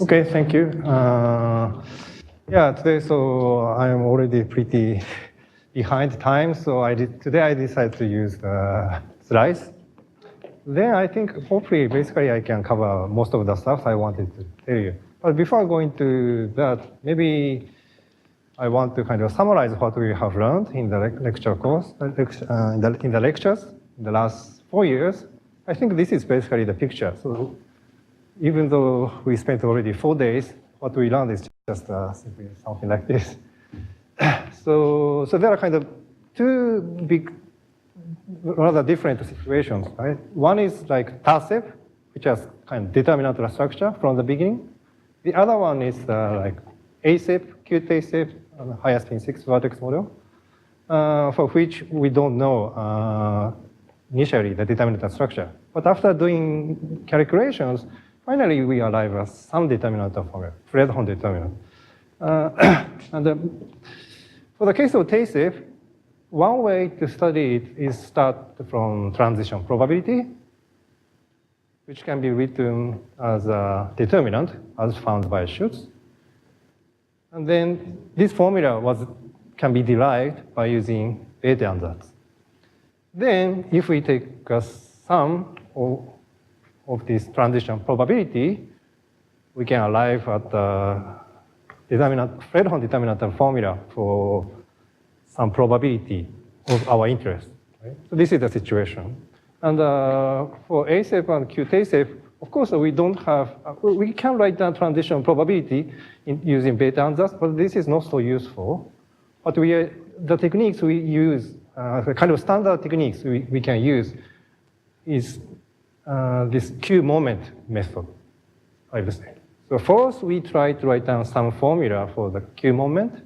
Okay, thank you. Yeah, today, so I'm already pretty behind time, so today I decided to use the slides. Then I think hopefully, basically, I can cover most of the stuff I wanted to tell you. But before going to that, maybe I want to kind of summarize what we have learned in the lecture course, in the lectures in the last 4 years. I think this is basically the picture. So even though we spent already 4 days, what we learned is just simply something like this. So there are kind of two big, rather different situations, right? One is like TASEP, which has kind of determinant structure from the beginning. The other one is like ASEP, cute ASEP, higher spin 6 vertex model, for which we don't know initially the determinant structure. But after doing calculations, finally we arrive at some determinant of formula, Fredholm determinant. For the case of TASEP, one way to study it is start from transition probability, which can be written as a determinant as found by Schutz. And then this formula can be derived by using beta ansatz. Then if we take a sum of this transition probability, we can arrive at the Fredholm determinant formula for some probability of our interest. Right? So this is the situation. And for ASEP and QTASEP, of course, we don't have, we can write down transition probability using beta ansatz, but this is not so useful. But the techniques we use, the kind of standard techniques we can use is this Q moment method, I would say. So first, we try to write down some formula for the Q moment.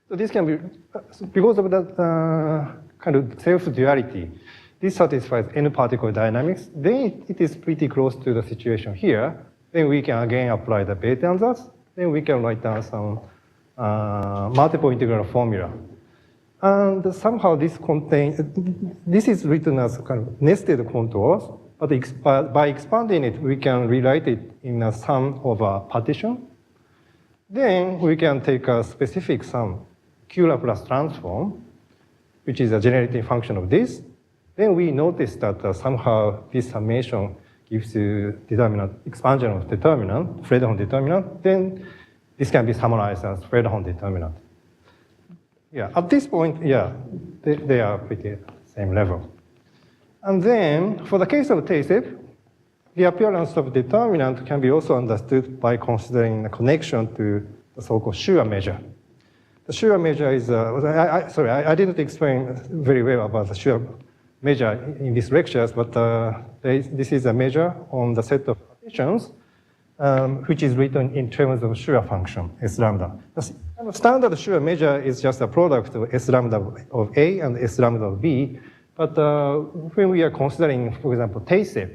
So this can be, because of that kind of self-duality, this satisfies n-particle dynamics, then it is pretty close to the situation here. Then we can again apply the beta ansatz. Then we can write down some multiple integral formula. And somehow this is written as kind of nested contours, but by expanding it, we can rewrite it in a sum of a partition. Then we can take a specific sum, Q Laplace transform, which is a generating function of this. Then we notice that somehow this summation gives you determinant, expansion of determinant, Fredholm determinant. Then this can be summarized as Fredholm determinant. Yeah, at this point, yeah, they are pretty same level. And then for the case of TASEP, the appearance of determinant can be also understood by considering the connection to the so-called Schur measure. The Schur measure is, sorry, I didn't explain very well about the Schur measure in these lectures, but this is a measure on the set of partitions, which is written in terms of Schur function, S lambda. The standard Schur measure is just a product of S lambda of A and S lambda of B. But when we are considering, for example, TASEP,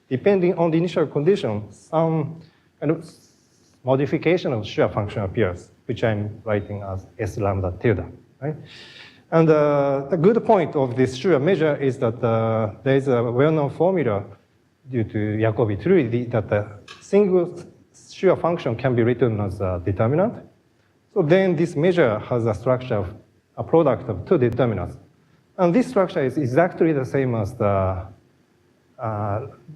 depending on the initial condition, some kind of modification of Schur function appears, which I'm writing as S lambda tilde, right? And the good point of this Schur measure is that there is a well-known formula due to Jacobi theory that the single Schur function can be written as a determinant. So then this measure has a structure of a product of two determinants. And this structure is exactly the same as the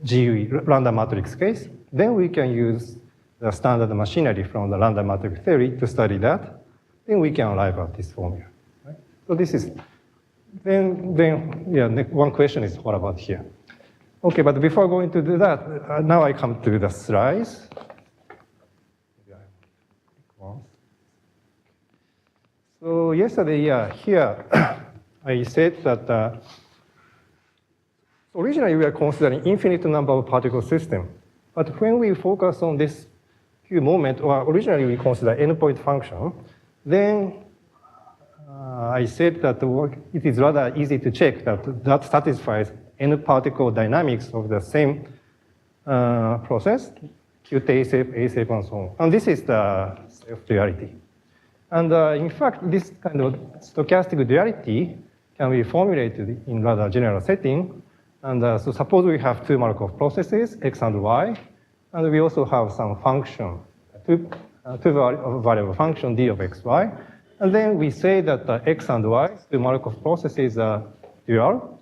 GUE, random matrix case. Then we can use the standard machinery from the random matrix theory to study that. Then we can arrive at this formula. Right? So this is, then yeah, one question is, what about here? Okay, but before going to do that, now I come to the slides. So yesterday, yeah, here, I said that originally we are considering infinite number of particle system. But when we focus on this Q moment, or originally we consider n-point function, then I said that it is rather easy to check that that satisfies n-particle dynamics of the same process, Qt, ASEP, ASEP, and so on. And this is the self-duality. And in fact, this kind of stochastic duality can be formulated in rather general setting. And so suppose we have two Markov processes, X and Y, And we also have some function, two variable function d of xy. And then we say that x and y, the Markov processes are dual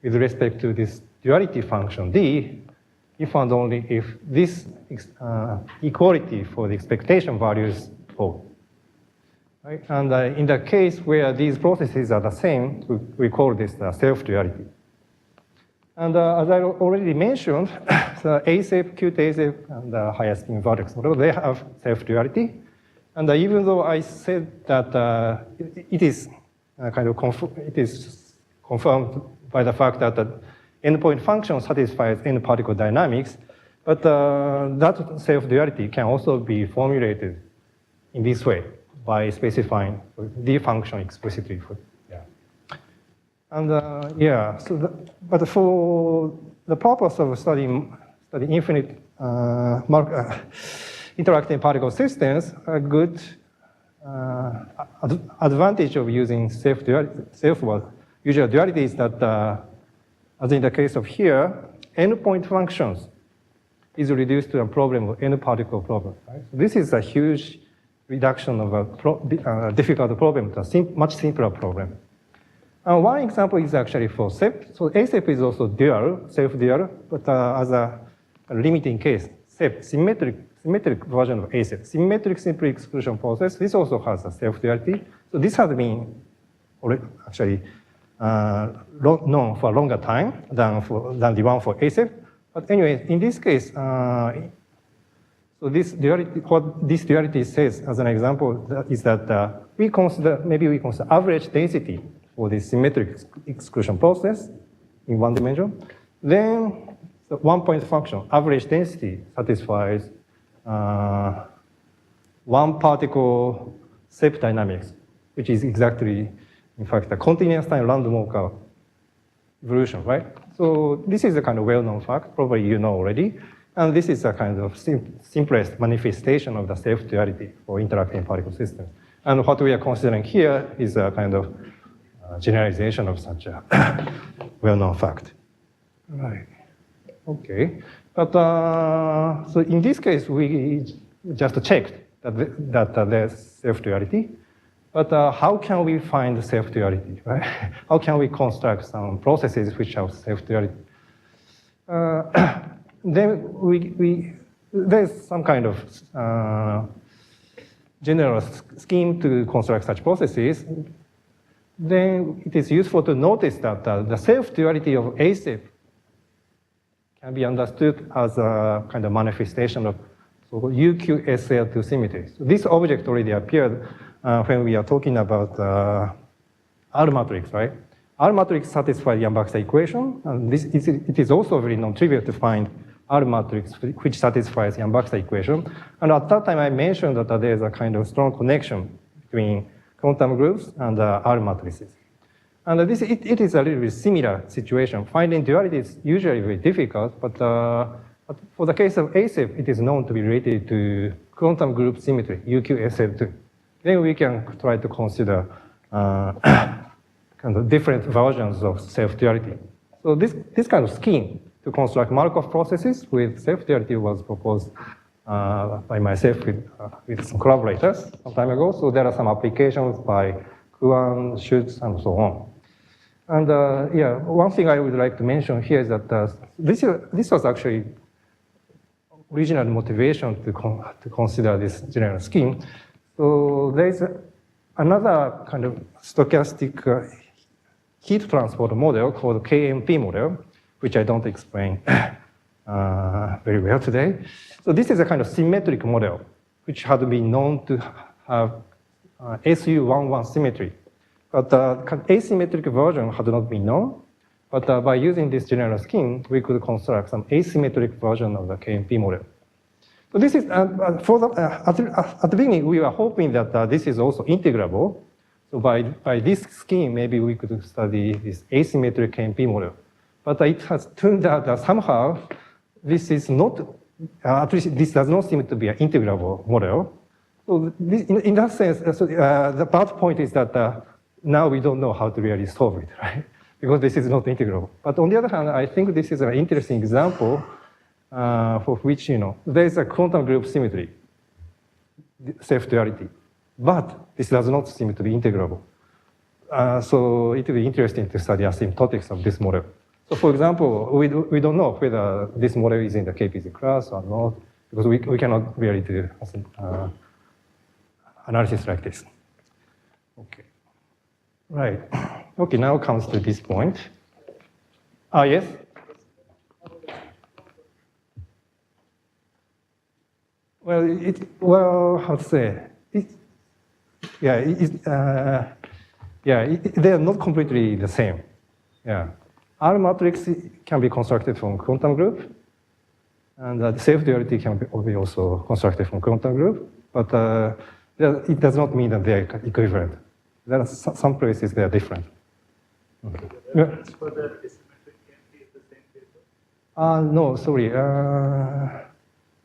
with respect to this duality function d, if and only if this equality for the expectation values hold. Right? And in the case where these processes are the same, we call this self-duality. And as I already mentioned, the A-shape, Qt A-shape, and the highest spin vertex model, they have self-duality. And even though I said that it is confirmed by the fact that the endpoint function satisfies n-particle dynamics, but that self-duality can also be formulated in this way by specifying the function explicitly. And but for the purpose of studying infinite interacting particle systems, a good advantage of using usual duality is that, as in the case of here, n-point functions is reduced to a problem of n-particle problem. Right? So this is a huge reduction of a difficult problem to a much simpler problem. One example is actually for SEP. So A-SEP is also dual, self-dual, but as a limiting case, SEP, symmetric version of A-SEP, symmetric simple exclusion process, this also has a self-duality. So this has been actually known for a longer time than the one for A-SEP. But anyway, in this case, so this duality, what this duality says as an example is that we consider average density for the symmetric exclusion process in one dimension. Then the 1-point function, average density, satisfies one particle SEP dynamics, which is exactly, in fact, a continuous time random walker evolution, right? So this is a kind of well-known fact, probably you know already. And this is a kind of simplest manifestation of the self-duality for interacting particle systems. And what we are considering here is a kind of generalization of such a well-known fact. Right. Okay. But so in this case, we just checked that there's self-duality. But how can we find self-duality, right? How can we construct some processes which have self-duality? Then there's some kind of general scheme to construct such processes. Then it is useful to notice that the self-duality of A-SEP can be understood as a kind of manifestation of so-called UQSL2 symmetry. So this object already appeared when we are talking about R matrix, right? R matrix satisfies Yang-Baxter equation, and it is also very non-trivial to find R matrix which satisfies Yang-Baxter equation. And at that time, I mentioned that there is a kind of strong connection between quantum groups and R matrices. And it is a little bit similar situation. Finding duality is usually very difficult, but for the case of A-SEP, it is known to be related to quantum group symmetry, UQSL2. Then we can try to consider kind of different versions of self-duality. So this kind of scheme to construct Markov processes with self-duality was proposed by myself with some collaborators some time ago. So there are some applications by Kuan, Schutz, and so on. And one thing I would like to mention here is that this was actually original motivation to consider this general scheme. So there is another kind of stochastic heat transport model called KMP model, which I don't explain very well today. So this is a kind of symmetric model, which had been known to have SU11 symmetry. But the asymmetric version had not been known. But by using this general scheme, we could construct some asymmetric version of the KMP model. So this is, at the beginning, we were hoping that this is also integrable. So by this scheme, maybe we could study this asymmetric KMP model. But it has turned out that somehow this is not, at least this does not seem to be an integrable model. So this, in that sense, the bad point is that now we don't know how to really solve it, right? Because this is not integrable. But on the other hand, I think this is an interesting example for which, there is a quantum group symmetry, self-duality. But this does not seem to be integrable. So it will be interesting to study asymptotics of this model. So for example, we don't know whether this model is in the KPZ class or not, because we cannot really do analysis like this. Okay. Right. Okay, now comes to this point. Yes? Well, how to say? They are not completely the same. Yeah. R matrix can be constructed from quantum group, and the self-duality can be also constructed from quantum group, but it does not mean that they are equivalent. There are some places they are different. Okay. For the asymmetric KMT is the same paper? No, sorry.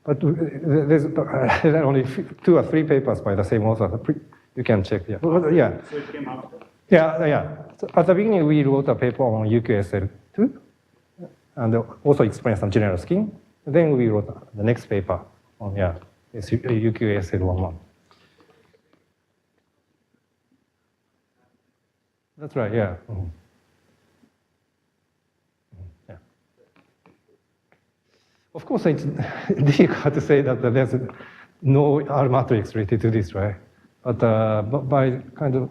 But there are only 2 or 3 papers by the same author. You can check. Yeah. Yeah. So it came after? Yeah. So at the beginning, we wrote a paper on UQSL2, and also explained some general scheme. Then we wrote the next paper on UQSL11. That's right. Yeah. Mm-hmm. Yeah. Of course, it's difficult to say that there's no R matrix related to this, right? But by kind of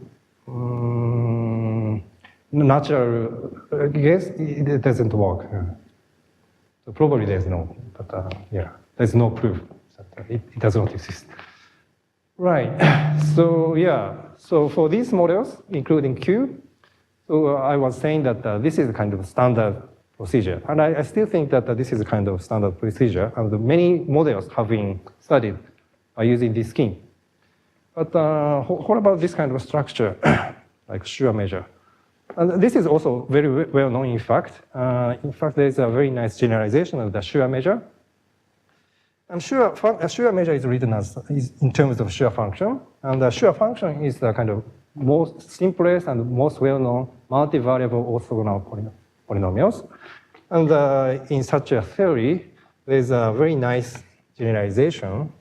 natural guess, it doesn't work. Yeah. So probably there's no, but there's no proof that it does not exist. Right. So so for these models, including Q, so I was saying that this is a kind of standard procedure, and I still think that this is a kind of standard procedure, and many models have been studied by using this scheme. But what about this kind of structure, like Schur measure? And this is also very well known, in fact. There is a very nice generalization of the Schur measure. And Schur measure is written is in terms of Schur function. And the Schur function is the kind of most simplest and most well-known multivariable orthogonal polynomials. And in such a theory, there's a very nice generalization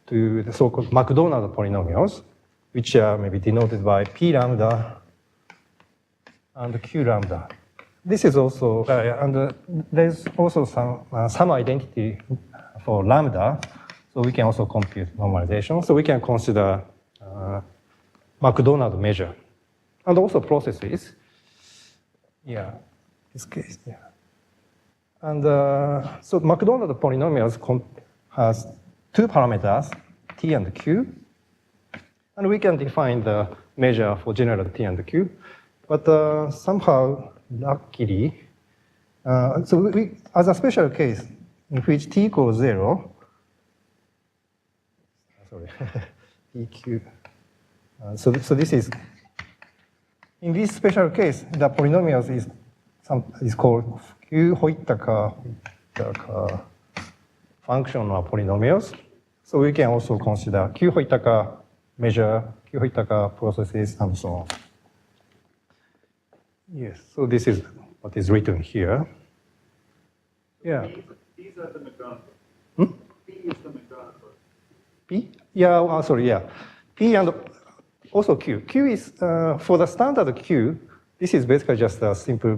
to the so-called McDonald polynomials, which are maybe denoted by P lambda and Q lambda. This is also, and there's also some identity for lambda, so we can also compute normalization. So we can consider McDonald measure, and also processes. Yeah, this case, yeah. And so McDonald polynomials has 2 parameters, T and Q, and we can define the measure for general T and Q, but somehow, luckily, so we, as a special case in which T equals 0, sorry, EQ, so this is, in this special case, the polynomials is called Q-Hoitaka functional polynomials. So we can also consider Q-Hoitaka measure, Q-Hoitaka processes, and so on. Yes, so this is what is written here. Yeah. These are the McDonald. P is the McDonald. P? Yeah, sorry, yeah. P and also Q. Q is, for the standard Q, this is basically just a simple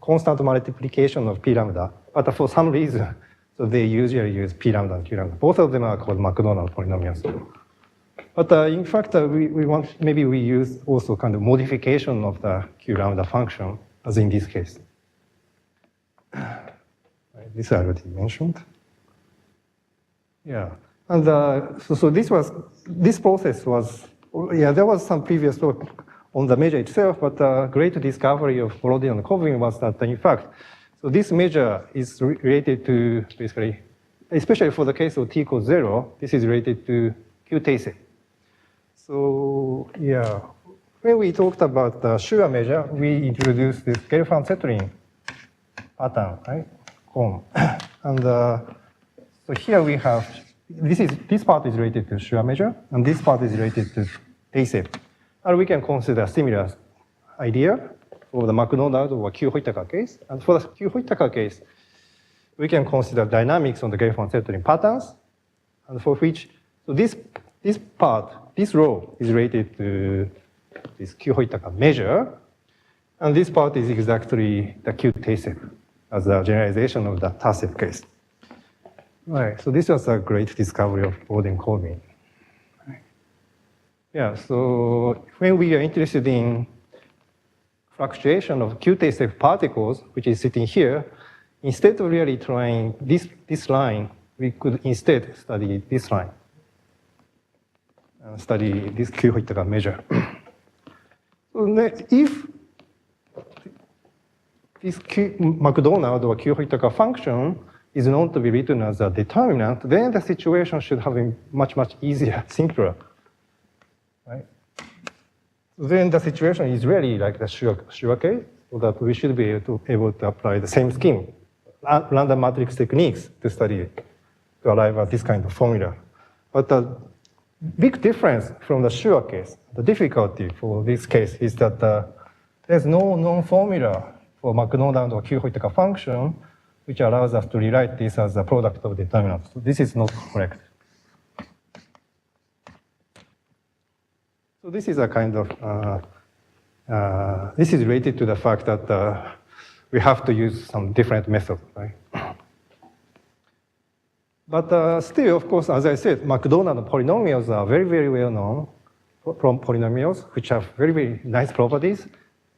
constant multiplication of P lambda. But for some reason, so they usually use P lambda and Q lambda. Both of them are called McDonald polynomials. But in fact, maybe we use also kind of modification of the Q lambda function, as in this case. This I already mentioned. Yeah, and so this process was, there was some previous work on the measure itself, but the great discovery of Borodin and Kovin was that, in fact, so this measure is related to basically, especially for the case of T equals 0, this is related to Q Teisei. So yeah, when we talked about the Schur measure, we introduced this Gelfand-Zettling pattern, right? And so here we have, this part is related to Schur measure, and this part is related to Teisei. And we can consider a similar idea for the McDonald or Q-Whittaker case. And for the Q-Whittaker case, we can consider dynamics on the Grey-von-Settling patterns, and for which, so this part, this row is related to this Q-Whittaker measure, and this part is exactly the Q-Tasev as a generalization of the Tasev case. Right, so this was a great discovery of Bode-Corbin. Yeah, so when we are interested in fluctuation of Q-Tasev particles, which is sitting here, instead of really trying this line, we could instead study this line, study this Q-Whittaker measure. So if this McDonald or Q-Whittaker function is known to be written as a determinant, then the situation should have been much, much easier, simpler. Right? Then the situation is really like the sure case, so that we should be able to apply the same scheme, random matrix techniques to study it, to arrive at this kind of formula. But the big difference from the sure case, the difficulty for this case is that there's no known formula for McDonald or Q-Whittaker function, which allows us to rewrite this as a product of determinants. So this is not correct. So this is a kind of, this is related to the fact that we have to use some different method, right? But still, of course, as I said, McDonald polynomials are very, very well known from polynomials, which have very, very nice properties.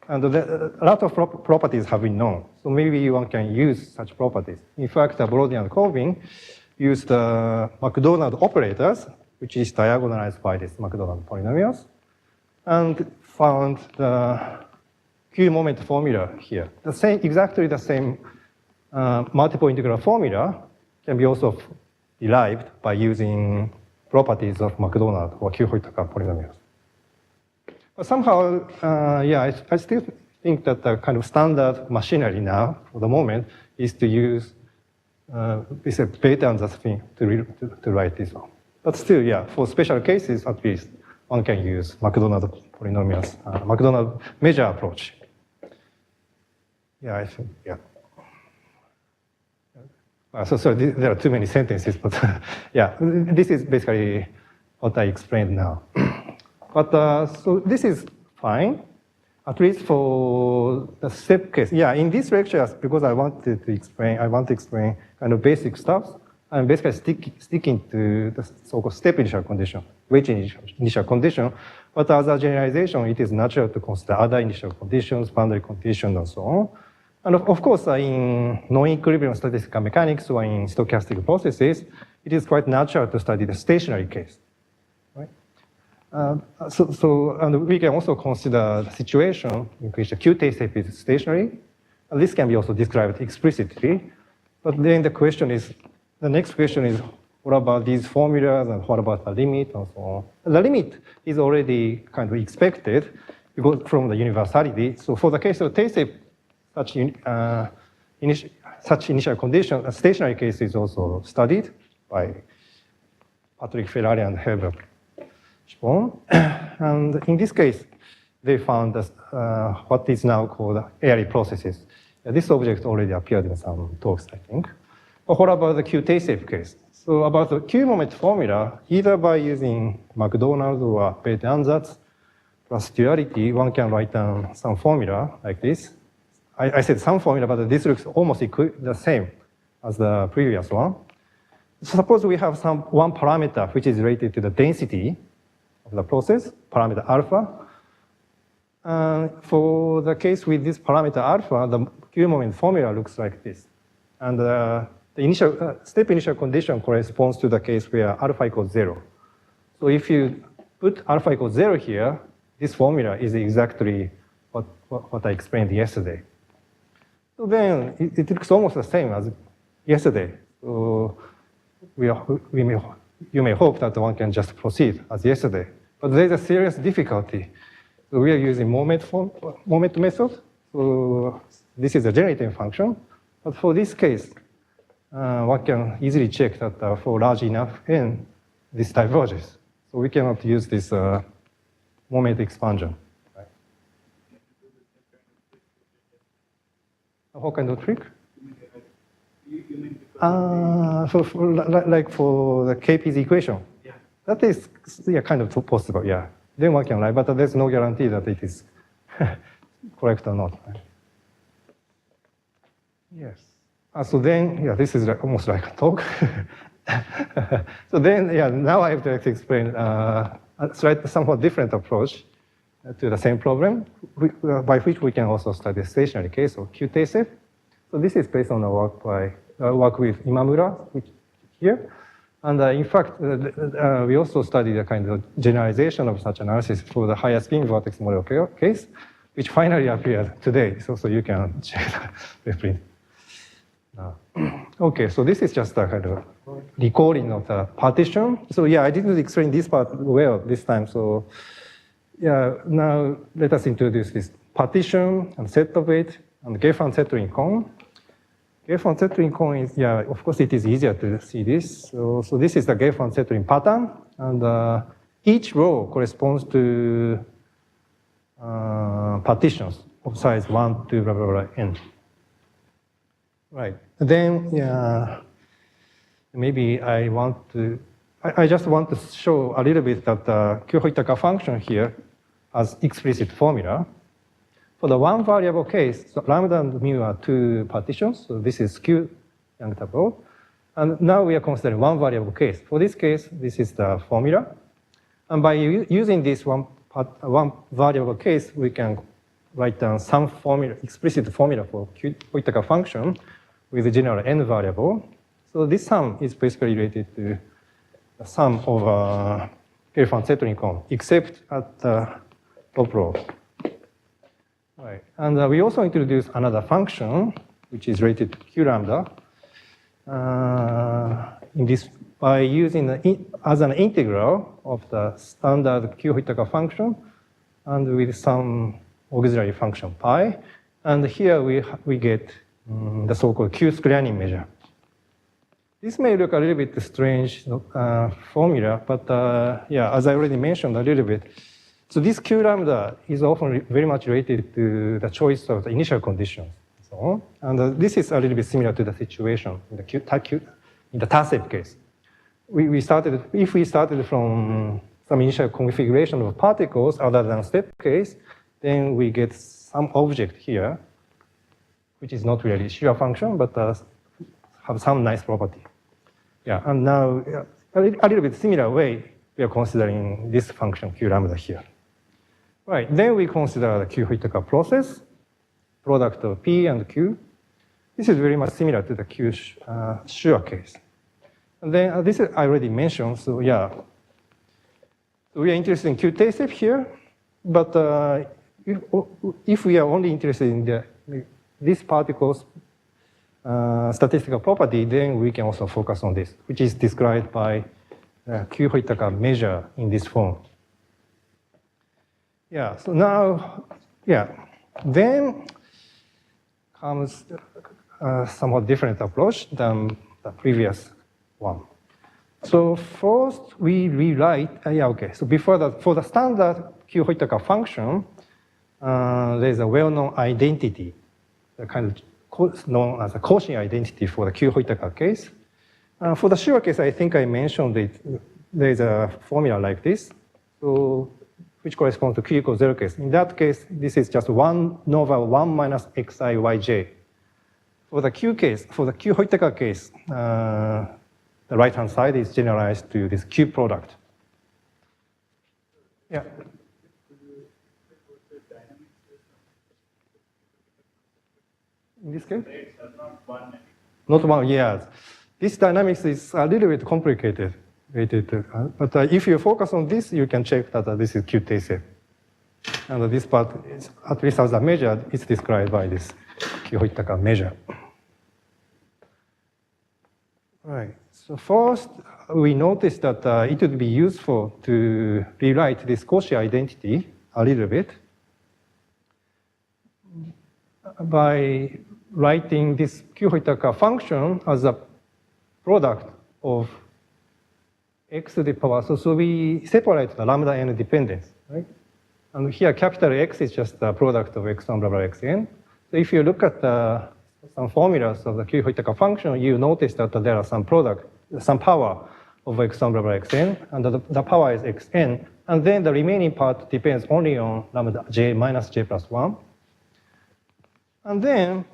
And a lot of properties have been known. So maybe one can use such properties. In fact, Brody and Corbin used the McDonald operators, which is diagonalized by this McDonald polynomials, and found the Q moment formula here. The same, exactly the same multiple integral formula can be also derived by using properties of McDonald or Q-Whittaker polynomials. But somehow, yeah, I still think that the kind of standard machinery now, for the moment, is to use this beta ansatz thing to write this one. But still, yeah, for special cases, at least, one can use McDonald polynomials, McDonald measure approach. Yeah, I think, yeah. So there are too many sentences, but yeah, this is basically what I explained now. But so this is fine, at least for the step case. Yeah, in this lecture, because I want to explain kind of basic stuff. I'm basically sticking to the so-called step initial condition, weight initial condition. But as a generalization, it is natural to consider other initial conditions, boundary conditions, and so on. And of course, in non-equilibrium statistical mechanics or in stochastic processes, it is quite natural to study the stationary case. And we can also consider the situation in which the Q-Tasev is stationary. And this can be also described explicitly. But then the next question is, what about these formulas and what about the limit and so on? And the limit is already kind of expected from the universality. So for the case of Tasev, such initial condition, a stationary case is also studied by Patrick Ferrari and Herbert. And in this case, they found what is now called Ayyer processes. This object already appeared in some talks, I think. But what about the Q-Tasev case? So about the Q moment formula, either by using McDonald or beta ansatz plus duality, one can write down some formula like this. I said some formula, but this looks almost the same as the previous one. So suppose we have one parameter which is related to the density of the process, parameter alpha. For the case with this parameter alpha, the Q moment formula looks like this. And the step initial condition corresponds to the case where alpha equals 0. So if you put alpha equals 0 here, this formula is exactly what I explained yesterday. So then it looks almost the same as yesterday. So you may hope that one can just proceed as yesterday. But there's a serious difficulty. So we are using moment method. So this is a generating function. But for this case, one can easily check that for large enough n, this diverges. So we cannot use this moment expansion. Right? What kind of trick? You mean because Like for the KP's equation. yeah. That is kind of possible, yeah. Then one can write, but there's no guarantee that it is correct or not. Yes. So then, yeah, this is almost like a talk. So then, yeah, now I have to explain a slightly somewhat different approach to the same problem, by which we can also study stationary case or QTSF. So this is based on a work with Imamura here. And in fact, we also studied a kind of generalization of such analysis for the higher spin vortex model case, which finally appeared today. So you can check the preprint. Okay, so this is just a kind of recording of the partition. So yeah, I didn't explain this part well this time. So yeah, now let us introduce this partition and set of it and Gefan-Settlin cone. Gefan-Settlin cone is, yeah, of course it is easier to see this. So this is the Gefan-Settlin pattern, and each row corresponds to partitions of size 1 to blah, blah, blah, n. Right. Then, yeah, maybe I just want to show a little bit that the Q-Hitaka function here has explicit formula. For the one variable case, so lambda and mu are two partitions, so this is Q-Young-Table. And now we are considering one variable case. For this case, this is the formula. And by using this one variable case, we can write down some formula, explicit formula for Q-Hitaka function with the general n variable. So this sum is basically related to the sum of Gefan-Settlin cone, except at the top row. Right. And we also introduce another function, which is related to Q lambda, in this by using as an integral of the standard Q-Hitaka function, and with some auxiliary function pi. And here we get the so-called Q-Skleanin measure. This may look a little bit strange formula, but yeah, as I already mentioned a little bit, so this Q lambda is often very much related to the choice of the initial conditions. So, and this is a little bit similar to the situation in the TASEP case. If we started from some initial configuration of particles other than step case, then we get some object here, which is not really shear function, but have some nice property. Yeah, and now a little bit similar way, we are considering this function Q lambda here. Right, then we consider the Q-Hitaka process, product of P and Q. This is very much similar to the Q shear case. And then this is I already mentioned, so yeah. So we are interested in Q-Tsep here, but if we are only interested in this particle's statistical property, then we can also focus on this, which is described by Q-Hitaka measure in this form. Yeah, so now, yeah, then comes a somewhat different approach than the previous one. So first we rewrite, yeah, okay, so before that, for the standard Q-Hitaka function, there's a well-known identity, the kind of known as a Cauchy identity for the Q-Hitaka case. For the shear case, I think I mentioned it. There's a formula like this, so which corresponds to Q equals 0 case. In that case, this is just 1 over 1 minus xi yj. For the Q case, for the Q-Hitaka case, the right-hand side is generalized to this Q product. Yeah. In this case? Not one, yes. This dynamics is a little bit complicated. But if you focus on this, you can check that this is Q-Tsep. And this part, is, at least as a measure, is described by this Q-Hitaka measure. Right. So first, we noticed that it would be useful to rewrite this Cauchy identity a little bit by writing this Q-Hitaka function as a product of x to the power. So we separate the lambda n dependence, right? And here capital X is just the product of x1 blah blah xn. So if you look at the some formulas of the Q-Hitaker function, you notice that there are some power over x1 blah blah xn, and the power is xn, and then the remaining part depends only on lambda j minus j plus 1. And then,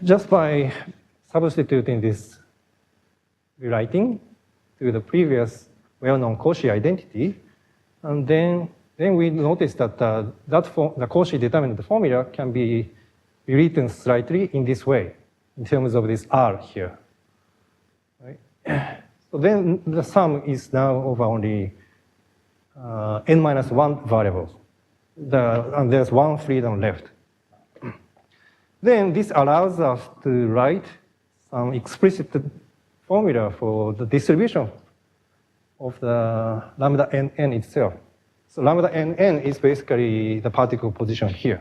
just by substituting this rewriting to the previous well-known Cauchy identity, and then we notice that the Cauchy determinant formula can be rewritten slightly in this way, in terms of this R here. Right? So then the sum is now over only n minus 1 variables. And there's one freedom left. Then this allows us to write some explicit formula for the distribution of the lambda nn itself. So lambda nn is basically the particle position here.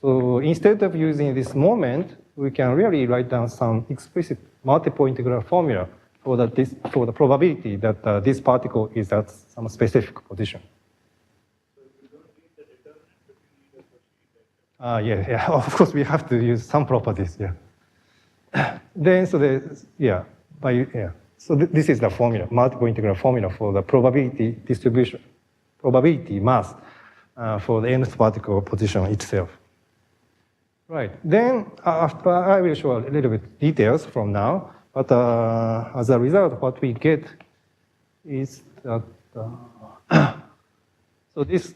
So instead of using this moment, we can really write down some explicit multiple integral formula for the probability that this particle is at some specific position. So you don't need the determinant, but you need a Cauchy. Yeah, of course we have to use some properties, yeah. Then, so this is the formula, multiple integral formula for the probability distribution, probability mass for the nth particle position itself. Right, then I will show a little bit details from now, but as a result, what we get is that, so this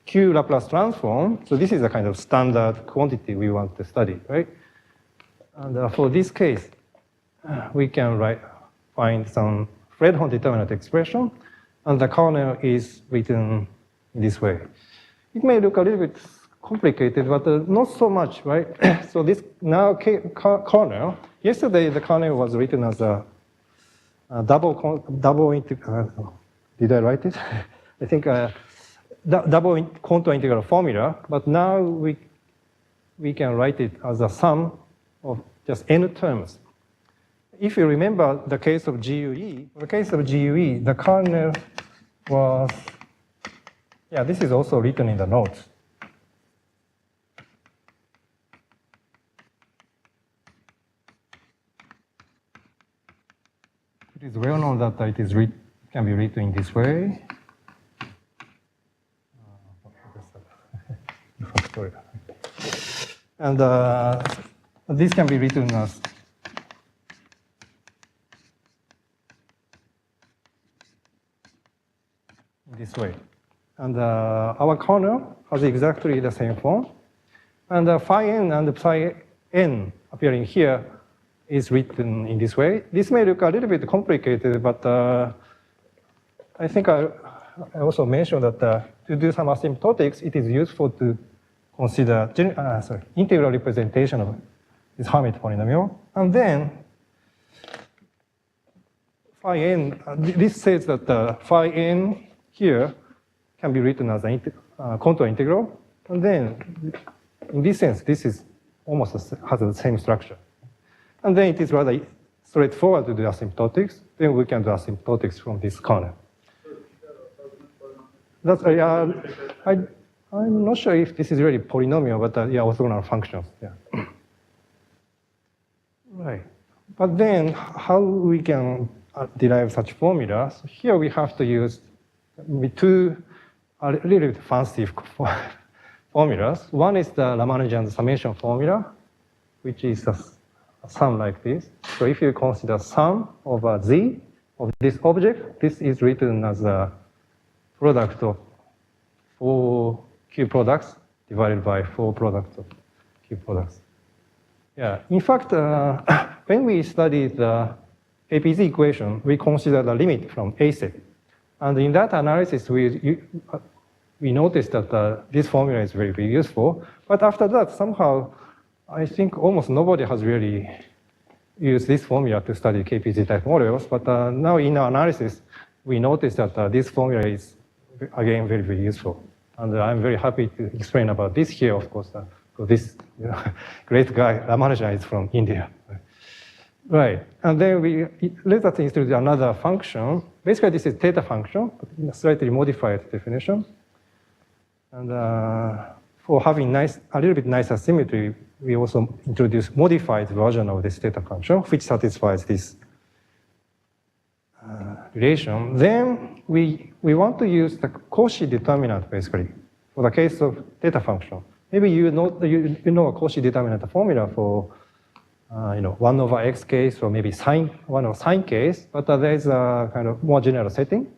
Q Laplace transform, so this is a kind of standard quantity we want to study, right? And for this case, we can find some Fredholm determinant expression, and the kernel is written in this way. It may look a little bit complicated, but not so much, right? So this now kernel, yesterday the kernel was written as a double integral, did I write it? I think double contour integral formula, but now we can write it as a sum of just n terms. If you remember the case of GUE, the kernel was, this is also written in the notes. It is well known that it can be written in this way. And this can be written as this way. And our kernel has exactly the same form. And phi n and psi n appearing here is written in this way. This may look a little bit complicated, but I think I also mentioned that to do some asymptotics, it is useful to consider integral representation of this Hermite polynomial. And then phi n, this says that phi n here can be written as a contour integral. And then in this sense, this is almost has the same structure. And then it is rather straightforward to do asymptotics. Then we can do asymptotics from this kernel. That's, I'm not sure if this is really polynomial, but orthogonal functions. Yeah. Right. But then how we can derive such formulas? Here we have to use two a little bit fancy formulas. One is the Ramanujan summation formula, which is a sum like this. So if you consider sum over z of this object, this is written as a product of 4 Q products divided by 4 products of Q products. Yeah, in fact, when we studied the APZ equation, we consider the limit from A set. And in that analysis, we noticed that this formula is very, very useful. But after that, somehow, I think almost nobody has really used this formula to study KPZ type models. But now in our analysis, we noticed that this formula is, again, very, very useful. And I'm very happy to explain about this here, of course. This great guy, Ramanujan, is from India. Right, and then let us introduce another function. Basically, this is theta function, but in a slightly modified definition. And for having a little bit nicer symmetry, we also introduce modified version of this theta function, which satisfies this relation. Then we want to use the Cauchy determinant, basically, for the case of theta function. Maybe you know a Cauchy determinant formula for 1 over x case, or maybe 1 over sine case, but there is a kind of more general setting.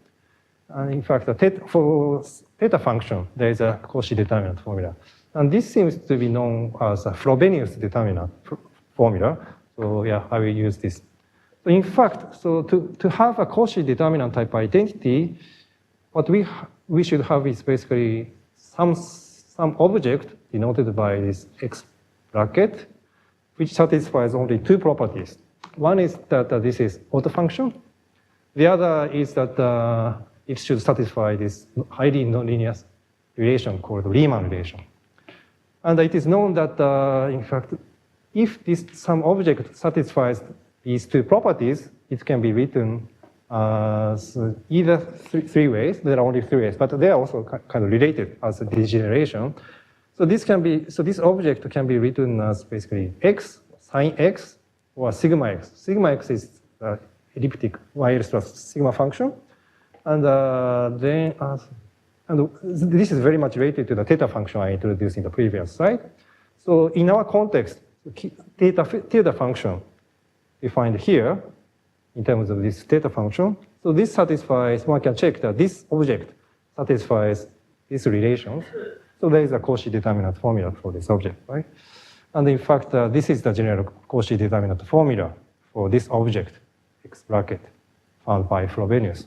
And in fact, for theta function, there is a Cauchy determinant formula. And this seems to be known as a Frobenius determinant formula. So yeah, I will use this. So in fact, so to have a Cauchy determinant type identity, what we should have is basically some object denoted by this x bracket, which satisfies only two properties. One is that this is auto function. The other is that it should satisfy this highly nonlinear relation called Riemann relation. And it is known that, in fact, if some object satisfies these two properties, it can be written as either three ways. There are only three ways, but they are also kind of related as a degeneration. So this object can be written as basically x, sine x, or sigma x. Sigma x is the elliptic y plus sigma function. And this is very much related to the theta function I introduced in the previous slide. So in our context, theta function defined here in terms of this theta function. So this satisfies, one can check that this object satisfies these relations. So there is a Cauchy determinant formula for this object, right? And in fact, this is the general Cauchy determinant formula for this object, x bracket, found by Frobenius.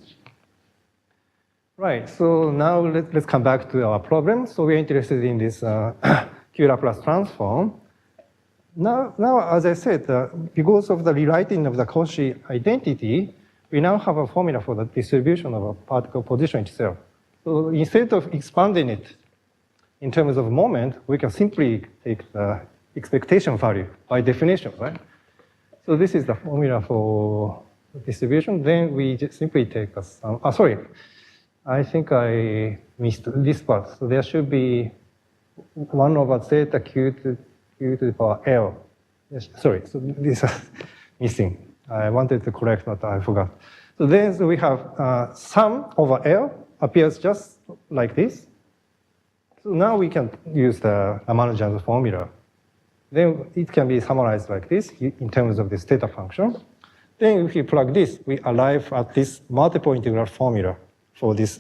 Right, so now let's come back to our problem. So we're interested in this Q Laplace transform. Now, as I said, because of the rewriting of the Cauchy identity, we now have a formula for the distribution of a particle position itself. So instead of expanding it in terms of moment, we can simply take the expectation value by definition, right? So this is the formula for distribution. Then we just simply take a sum. Sorry, I think I missed this part. So there should be 1 over zeta q to the power L. Yes, sorry, so this is missing. I wanted to correct, but I forgot. So then we have sum over L appears just like this. So now we can use the Ramanujan's formula. Then it can be summarized like this in terms of this theta function. Then if you plug this, we arrive at this multiple integral formula for this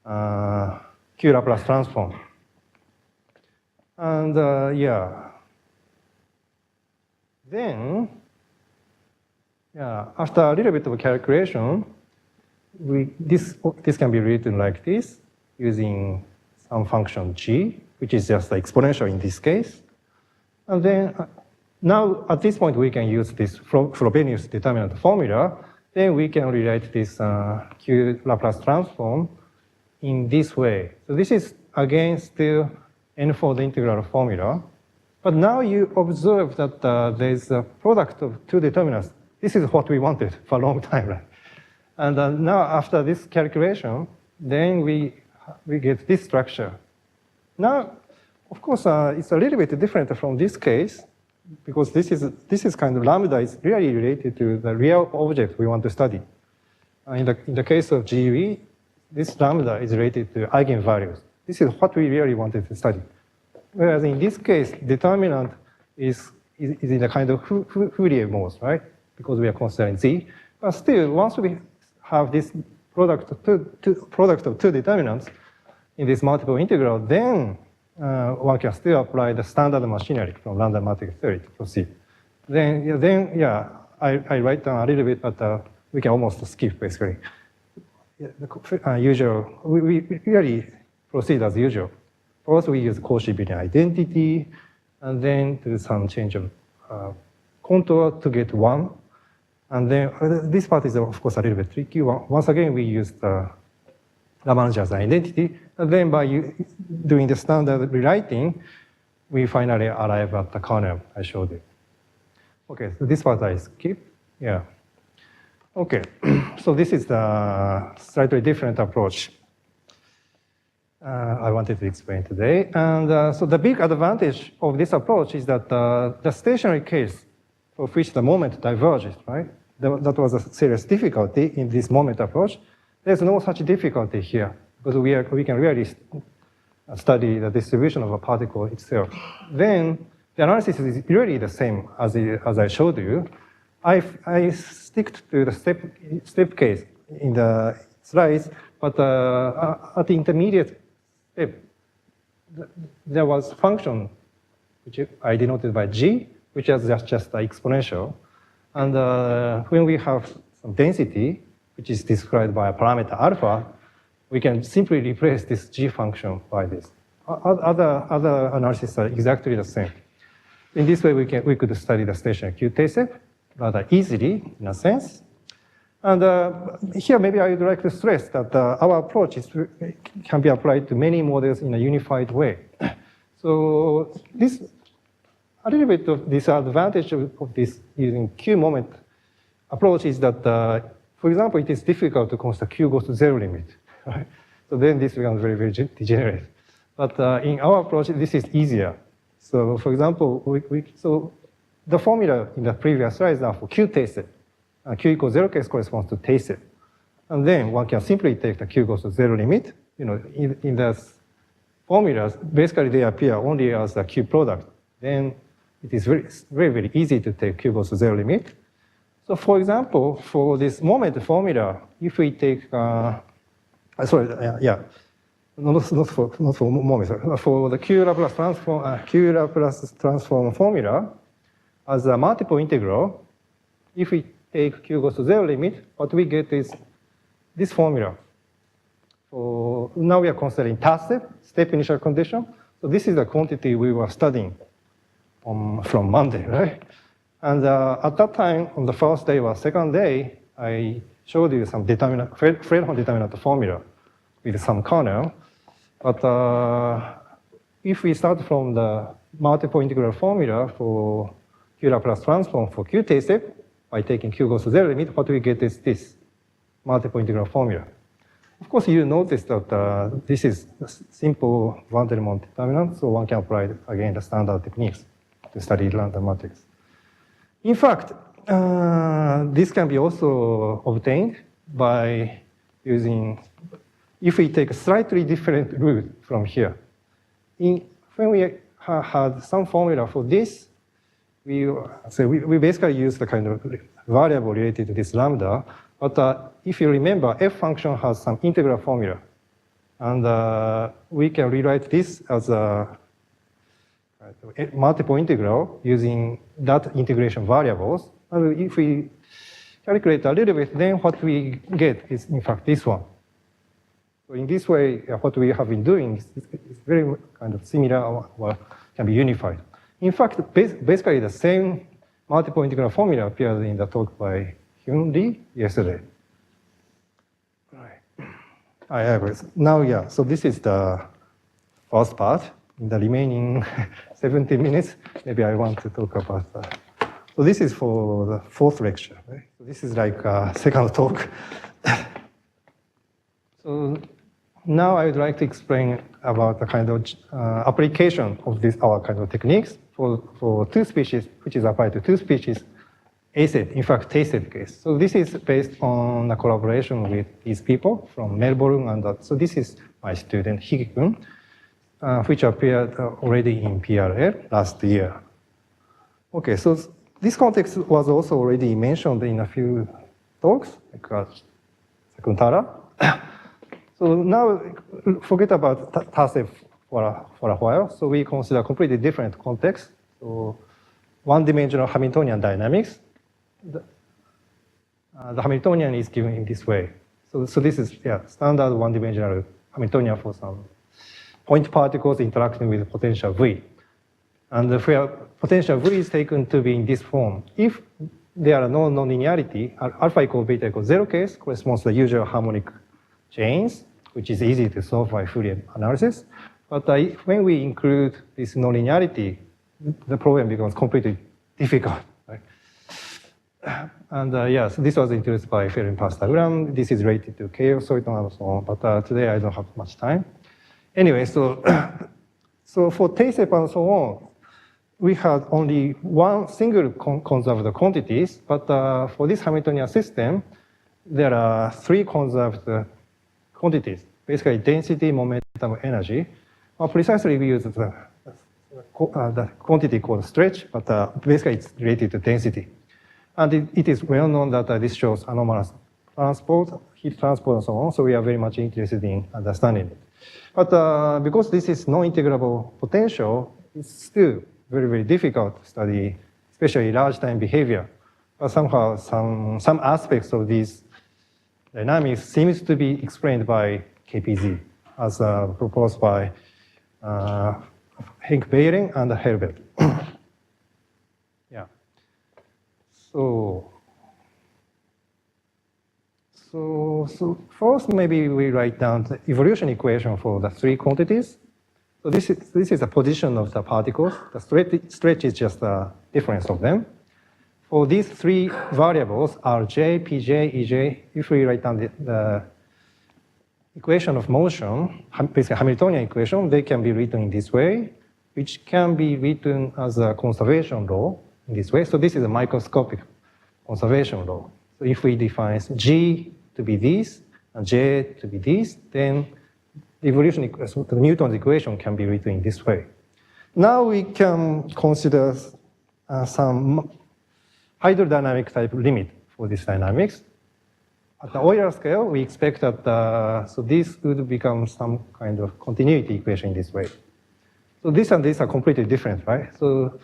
Q Laplace transform. And yeah. Then, yeah, after a little bit of calculation, this can be written like this using some function g, which is just the exponential in this case. And then now at this point we can use this Frobenius determinant formula. Then we can rewrite this Q Laplace transform in this way. So this is again still n-fold integral formula. But now you observe that there's a product of two determinants. This is what we wanted for a long time, right? And now after this calculation, then we get this structure. Now, of course, it's a little bit different from this case, because this is kind of lambda is really related to the real object we want to study. In the case of GUE, this lambda is related to eigenvalues. This is what we really wanted to study. Whereas in this case, determinant is in a kind of Fourier mode, right? Because we are considering Z. But still, once we have this product of two determinants in this multiple integral, then one can still apply the standard machinery from random matrix theory to proceed. Then yeah, I write down a little bit, but we can almost skip basically. Usual, we really proceed as usual. First, we use Cauchy Billion identity, and then do some change of contour to get 1. And then this part is, of course, a little bit tricky. Once again, we use the Ramanujan's identity. And then by doing the standard rewriting, we finally arrive at the kernel I showed you. Okay, so this part I skip. Yeah. Okay, so this is the slightly different approach. I wanted to explain today. And so the big advantage of this approach is that the stationary case for which the moment diverges, right? That was a serious difficulty in this moment approach. There's no such difficulty here because we can really study the distribution of a particle itself. Then the analysis is really the same as I showed you. I stick to the step case in the slides, but at the intermediate step, there was a function which I denoted by g, which is just the exponential. And when we have some density, which is described by a parameter alpha, we can simply replace this g function by this. Other analyses are exactly the same. In this way, we could study the stationary Q-T-SEP rather easily, in a sense. And here, maybe I would like to stress that our approach can be applied to many models in a unified way. So a little bit of disadvantage of this using Q-moment approach is that, for example, it is difficult to consider Q goes to zero limit. Right? So then this becomes very, very degenerate. But in our approach, this is easier. So for example, so the formula in the previous slides are for Q-T-SEP. Q equals 0 case corresponds to T-SEP. And then one can simply take the Q goes to zero limit. You know, in the formulas, basically they appear only as a Q product. Then it is very, very, very easy to take Q goes to zero limit. So for example, for this moment formula, if we take, not for moment, for the Q Laplace transform formula as a multiple integral, if we take Q goes to zero limit, what we get is this formula. So now we are considering step initial condition. So this is the quantity we were studying from Monday, right? And at that time, on the first day or second day, I showed you some determinant, Fredholm determinant formula with some kernel. But if we start from the multiple integral formula for Q Laplace transform for Q-T-SEP, by taking Q goes to zero limit, what we get is this multiple integral formula. Of course, you notice that this is a simple Vandermonde determinant, so one can apply, again, the standard techniques to study random matrix. In fact, this can be also obtained by using, if we take a slightly different route from here. When we had some formula for this, we basically use the kind of variable related to this lambda. But if you remember, f function has some integral formula. And we can rewrite this as a multiple integral using that integration variables. And if we calculate a little bit, then what we get is, in fact, this one. So in this way, what we have been doing is very kind of similar or can be unified. In fact, basically the same multiple integral formula appeared in the talk by Hyun Lee yesterday. Right. Now, yeah, so this is the first part. In the remaining 17 minutes, maybe I want to talk about that. So this is for the fourth lecture, right? So this is like a second talk. So now I would like to explain about the kind of application of our kind of techniques for two species, which is applied to two species, A-set, in fact, T-set case. So this is based on a collaboration with these people from Melbourne, and so this is my student, Hiki-kun, which appeared already in PRL last year. Okay, so this context was also already mentioned in a few talks, like Sakuntara. So now forget about TASEF for a while. So we consider a completely different context. So one-dimensional Hamiltonian dynamics. The Hamiltonian is given in this way. So this is standard one-dimensional Hamiltonian for some point particles interacting with potential V. And where potential V is taken to be in this form, if there are no nonlinearity, alpha equals beta equals 0 case corresponds to the usual harmonic chains, which is easy to solve by Fourier analysis. But when we include this nonlinearity, the problem becomes completely difficult. Right? And yes, this was introduced by Ferin Pastagram. This is related to chaos, so and so on. But today I don't have much time. anyway, so, so for TSEP and so on, we had only one single conserved quantities, but for this Hamiltonian system, there are three conserved quantities, basically density, momentum, energy. Well, precisely we use the quantity called stretch, but basically it's related to density. And it is well known that this shows anomalous transport, heat transport, and so on, so we are very much interested in understanding it. But because this is non-integrable potential, it's still very, very difficult to study, especially large time behavior. But somehow some aspects of these dynamics seems to be explained by KPZ, as proposed by Henk Beiring and Herbert. Yeah. So first, maybe we write down the evolution equation for the three quantities. So this is the position of the particles. The stretch is just the difference of them. For these three variables, Rj, Pj, Ej, if we write down the equation of motion, basically Hamiltonian equation, they can be written in this way, which can be written as a conservation law in this way. So this is a microscopic conservation law. So if we define G to be this and J to be this, then the evolution equation, the Newton's equation can be written in this way. Now we can consider some hydrodynamic type limit for this dynamics. At the Euler scale, we expect that so this would become some kind of continuity equation in this way. So this and this are completely different, right? So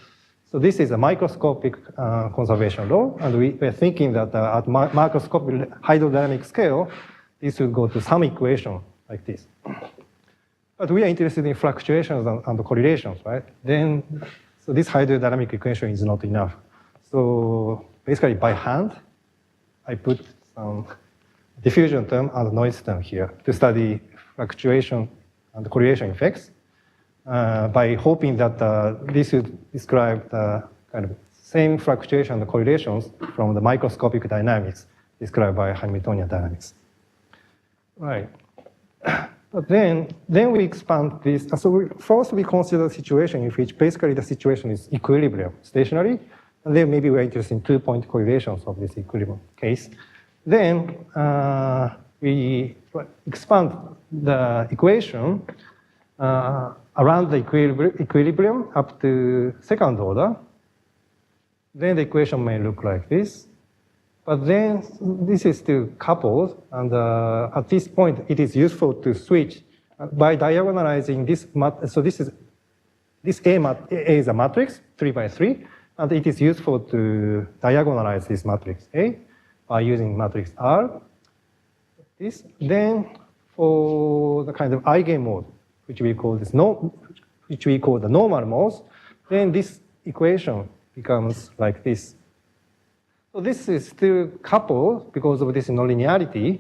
this is a microscopic conservation law, and we are thinking that at macroscopic hydrodynamic scale, this will go to some equation like this. But we are interested in fluctuations and correlations, right? Then, so this hydrodynamic equation is not enough. So basically by hand, I put some diffusion term and noise term here to study fluctuation and correlation effects by hoping that this would describe the kind of same fluctuation and correlations from the microscopic dynamics described by Hamiltonian dynamics. Right. But then we expand this. So first we consider a situation in which basically the situation is equilibrium, stationary, and then maybe we're interested in two-point correlations of this equilibrium case. Then we expand the equation around the equilibrium up to second order. Then the equation may look like this. But then this is still coupled, and at this point it is useful to switch by diagonalizing this. So this A is a matrix 3 by 3, and it is useful to diagonalize this matrix A by using matrix R. This then for the kind of eigenmode, which we call the normal modes, then this equation becomes like this. So this is still coupled because of this nonlinearity,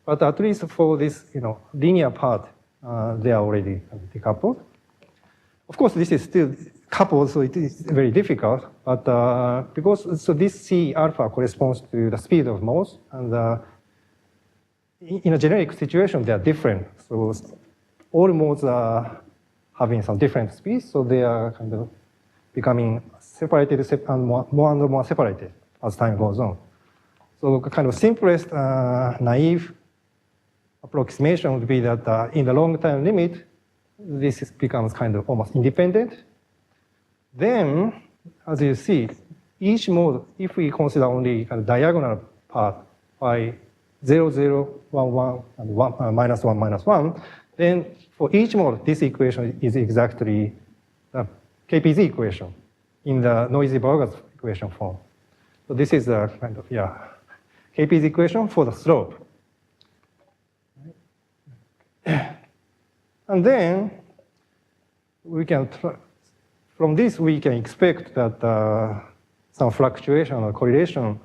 but at least for this linear part, they are already decoupled. Of course, this is still coupled, so it is very difficult. But because so this C alpha corresponds to the speed of modes, and in a generic situation, they are different. So all modes are having some different speeds, so they are kind of becoming separated and more separated as time goes on. So kind of simplest naive approximation would be that in the long-term limit, this becomes kind of almost independent. Then, as you see, each mode, if we consider only kind of diagonal part by 0, 0, 1, 1, and 1, -1, -1, then for each mode, this equation is exactly the KPZ equation in the noisy-Burgers equation form. So this is a kind of, KPZ equation for the slope. And then we can, from this, we can expect that some fluctuation or correlation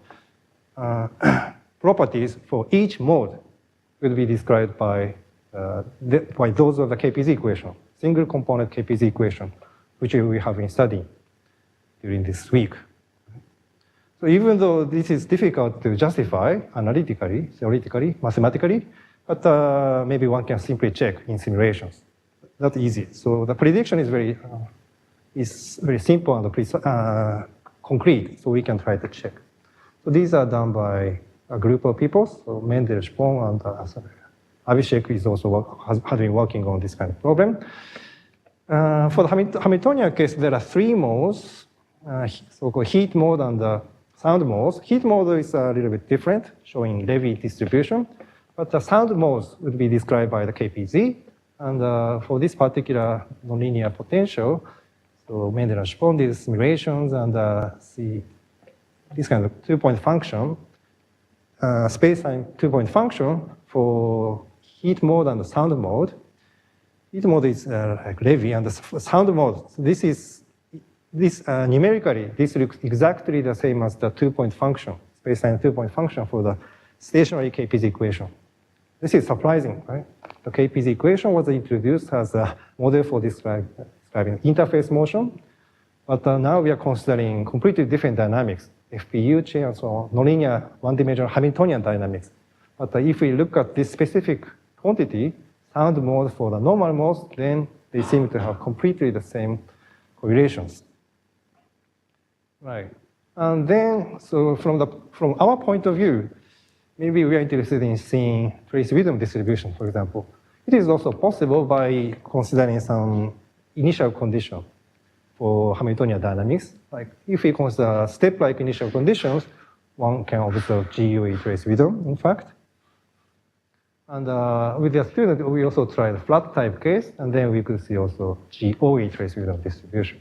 properties for each mode will be described by those of the KPZ equation, single component KPZ equation, which we have been studying during this week. So even though this is difficult to justify analytically, theoretically, mathematically, but maybe one can simply check in simulations. that easy. So the prediction is very simple and concrete, so we can try to check. So these are done by a group of people. So Mendel, Spong, and Abhishek is also has been working on this kind of problem. For the Hamiltonian case, there are three modes, so-called heat mode and the sound modes. Heat mode is a little bit different, showing Levy distribution, but the sound modes would be described by the KPZ. And for this particular nonlinear potential, so Mendel and Spong did simulations and see this kind of two-point function, space-time two-point function for heat mode and the sound mode. Heat mode is like Levy, and the sound mode, so numerically, this looks exactly the same as the two-point function, space-time two-point function for the stationary KPZ equation. This is surprising, right? The KPZ equation was introduced as a model for describing interface motion, but now we are considering completely different dynamics, FPU chain and so on, nonlinear one-dimensional Hamiltonian dynamics. But if we look at this specific quantity, sound mode for the normal modes, then they seem to have completely the same correlations. Right. And then, so from our point of view, maybe we are interested in seeing trace rhythm distribution, for example. It is also possible by considering some initial condition for Hamiltonian dynamics. Like if we consider step-like initial conditions, one can observe GUE trace rhythm, in fact. And with the student, we also tried flat type case, and then we could see also GOE trace rhythm distribution.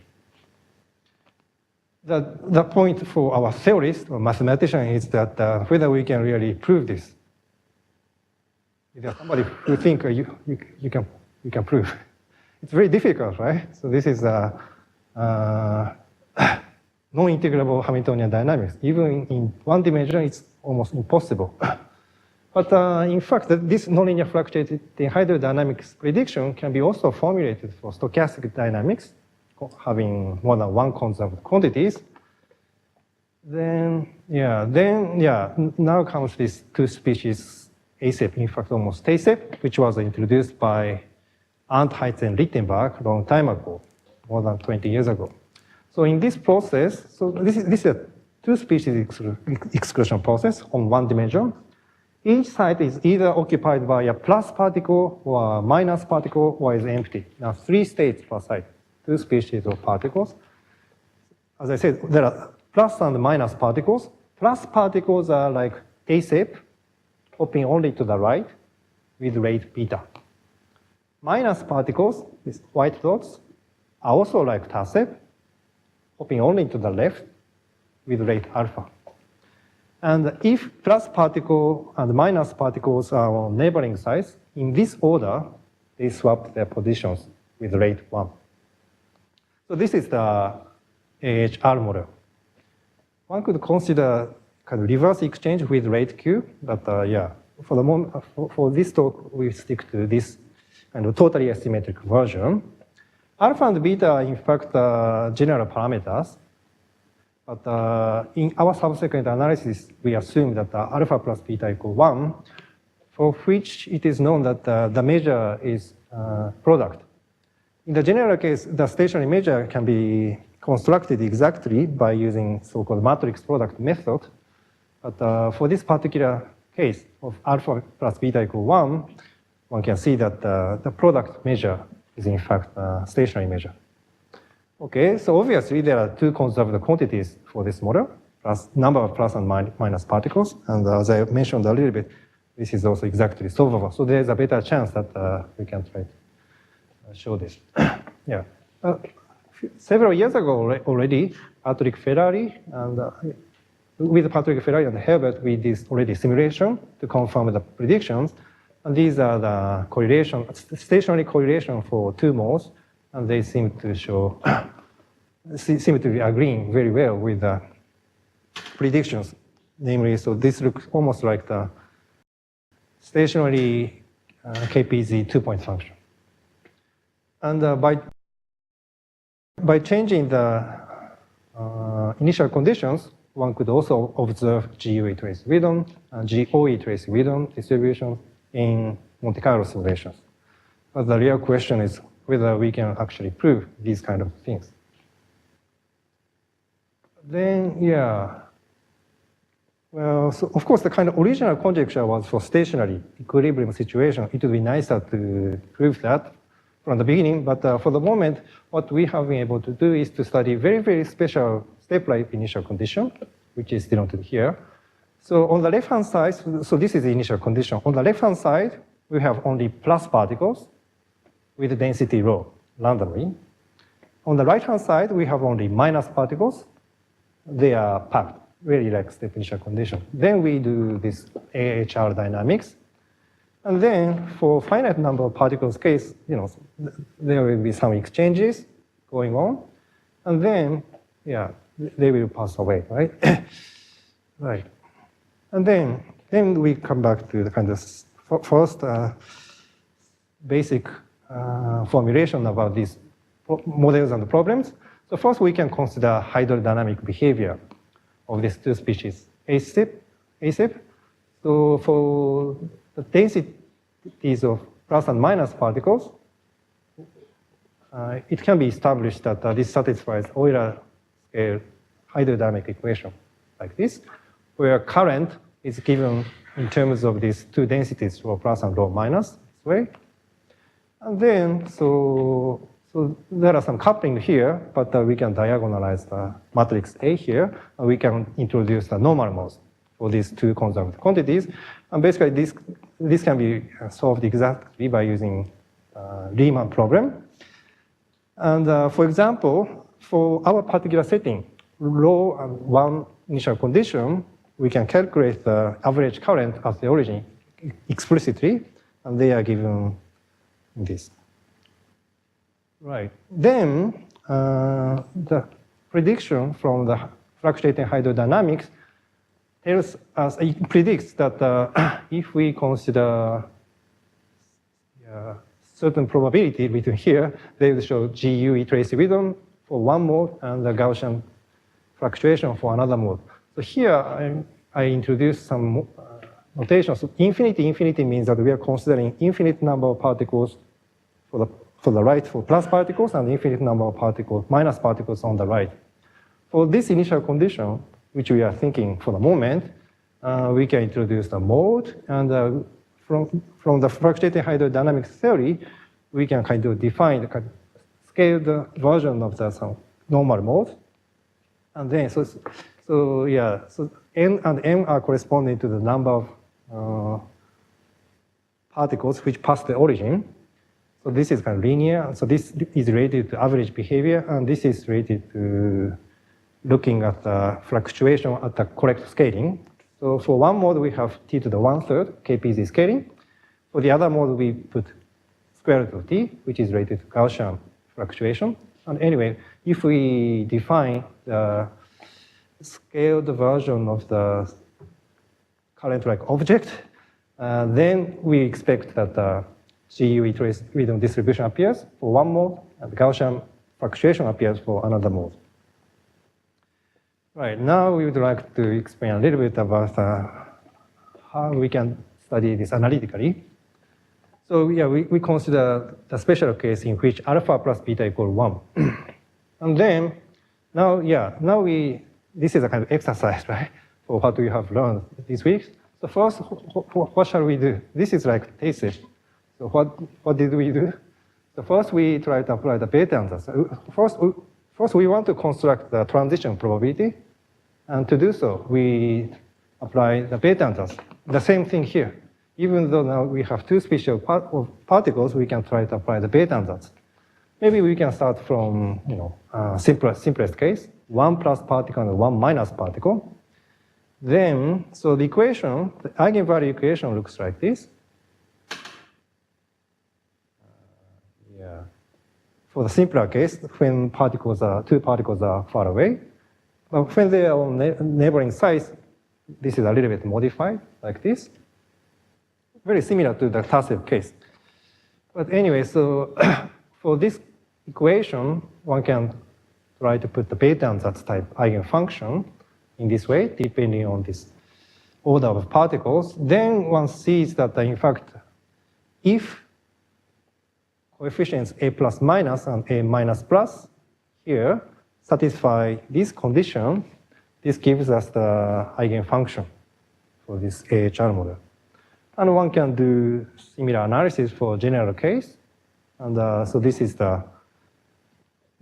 The point for our theorists or mathematician is that whether we can really prove this. If there's somebody who think you can prove. It's very difficult, right? So this is non-integrable Hamiltonian dynamics. Even in one dimension, it's almost impossible. But in fact, this nonlinear fluctuating hydrodynamics prediction can be also formulated for stochastic dynamics, having more than one conserved quantities. Then now comes this two species ASEP, in fact, almost TASEP, which was introduced by Arndt, Heitz, and Rittenberg a long time ago, more than 20 years ago. So in this process, so this is a two species exclusion process on one dimension. Each site is either occupied by a plus particle or a minus particle or is empty. Now, three states per site, two species of particles. As I said, there are plus and minus particles. Plus particles are like ASEP, hopping only to the right with rate beta. Minus particles, these white dots, are also like TASEP, hopping only to the left with rate alpha. And if plus particle and minus particles are on neighboring sites, in this order, they swap their positions with rate 1. So this is the AHR model. One could consider kind of reverse exchange with rate Q, but for the moment, for this talk, we stick to this kind of totally asymmetric version. Alpha and beta are in fact general parameters. But in our subsequent analysis, we assume that alpha plus beta equal 1, for which it is known that the measure is product. In the general case, the stationary measure can be constructed exactly by using so-called matrix product method. But for this particular case of alpha plus beta equal 1, one can see that the product measure is in fact a stationary measure. Okay, so obviously there are two conserved quantities for this model, plus number of plus and minus particles. And as I mentioned a little bit, this is also exactly solvable. So there's a better chance that we can try to show this. Yeah. Several years ago already, Patrick Ferrari and with Patrick Ferrari and Herbert, we did already simulation to confirm the predictions. And these are the correlation, stationary correlation for two modes. And they seem to show, seem to be agreeing very well with the predictions. Namely, so this looks almost like the stationary KPZ two-point function. And by changing the initial conditions, one could also observe GUE trace rhythm and GOE trace rhythm distribution in Monte Carlo simulations. But the real question is, whether we can actually prove these kind of things. Then, yeah. Well, so of course, the kind of original conjecture was for stationary equilibrium situation. It would be nicer to prove that from the beginning, but for the moment, what we have been able to do is to study very, very special step-like initial condition, which is denoted here. So on the left-hand side, so this is the initial condition. On the left-hand side, we have only plus particles with density rho randomly. On the right-hand side, we have only minus particles. They are packed, really like step initial condition. Then we do this AHR dynamics. And then for finite number of particles case, there will be some exchanges going on. And then, yeah, they will pass away, right? Right. And then we come back to the kind of first basic formulation about these models and problems. So first we can consider hydrodynamic behavior of these two species, ASIP. So for the densities of plus and minus particles, it can be established that this satisfies Euler scale hydrodynamic equation like this, where current is given in terms of these two densities, rho plus and rho minus, this way. And then, so there are some coupling here, but we can diagonalize the matrix A here, and we can introduce the normal modes for these two conserved quantities. And basically, this can be solved exactly by using Riemann problem. And for example, for our particular setting, rho and one initial condition, we can calculate the average current at the origin explicitly, and they are given in this. Right. Then the prediction from the fluctuating hydrodynamics tells us, it predicts that if we consider certain probability between here, they will show GU trace rhythm for one mode and the Gaussian fluctuation for another mode. So here I introduced some notation. So infinity means that we are considering infinite number of particles for the right for plus particles and infinite number of particles, minus particles on the right. For this initial condition, which we are thinking for the moment, we can introduce the mode, and from the fluctuating hydrodynamics theory, we can kind of define the kind of scaled version of the normal mode. And then, so n and m are corresponding to the number of particles which pass the origin. So this is kind of linear. So this is related to average behavior, and this is related to looking at the fluctuation at the correct scaling. So for one mode, we have t to the 1/3 kpz scaling. For the other mode, we put square root of t, which is related to Gaussian fluctuation. And anyway, if we define the scaled version of the current-like object, then we expect that the GUE trace rhythm distribution appears for one mode, and the Gaussian fluctuation appears for another mode. Right, now we would like to explain a little bit about how we can study this analytically. So yeah, we consider the special case in which alpha plus beta equal 1. And then, this is a kind of exercise, right, for what we have learned this week. So first, what shall we do? This is like thesis. So what did we do? So first, we try to apply the beta answers. First, we want to construct the transition probability. And to do so, we apply the beta answers. The same thing here. Even though now we have two species of particles, we can try to apply the beta answers. Maybe we can start from simplest case, one plus particle and one minus particle. Then, so the equation, the eigenvalue equation looks like this. For the simpler case, when two particles are far away, but when they are on neighboring sites, this is a little bit modified, like this. Very similar to the passive case. But anyway, so for this equation, one can try to put the beta ansatz type eigenfunction in this way, depending on this order of particles. Then one sees that, in fact, if coefficients A plus minus and A minus plus here satisfy this condition, this gives us the eigenfunction for this AHR model. And one can do similar analysis for general case. And so this is the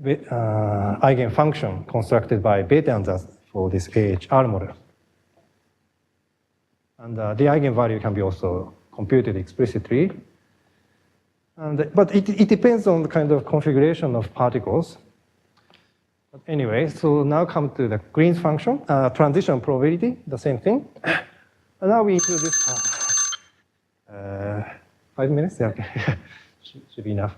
eigenfunction constructed by Bethe for this AHR model. And the eigenvalue can be also computed explicitly. But it depends on the kind of configuration of particles. But anyway, so now come to the Green's function, transition probability, the same thing. And now we introduce 5 minutes, yeah, okay. should be enough.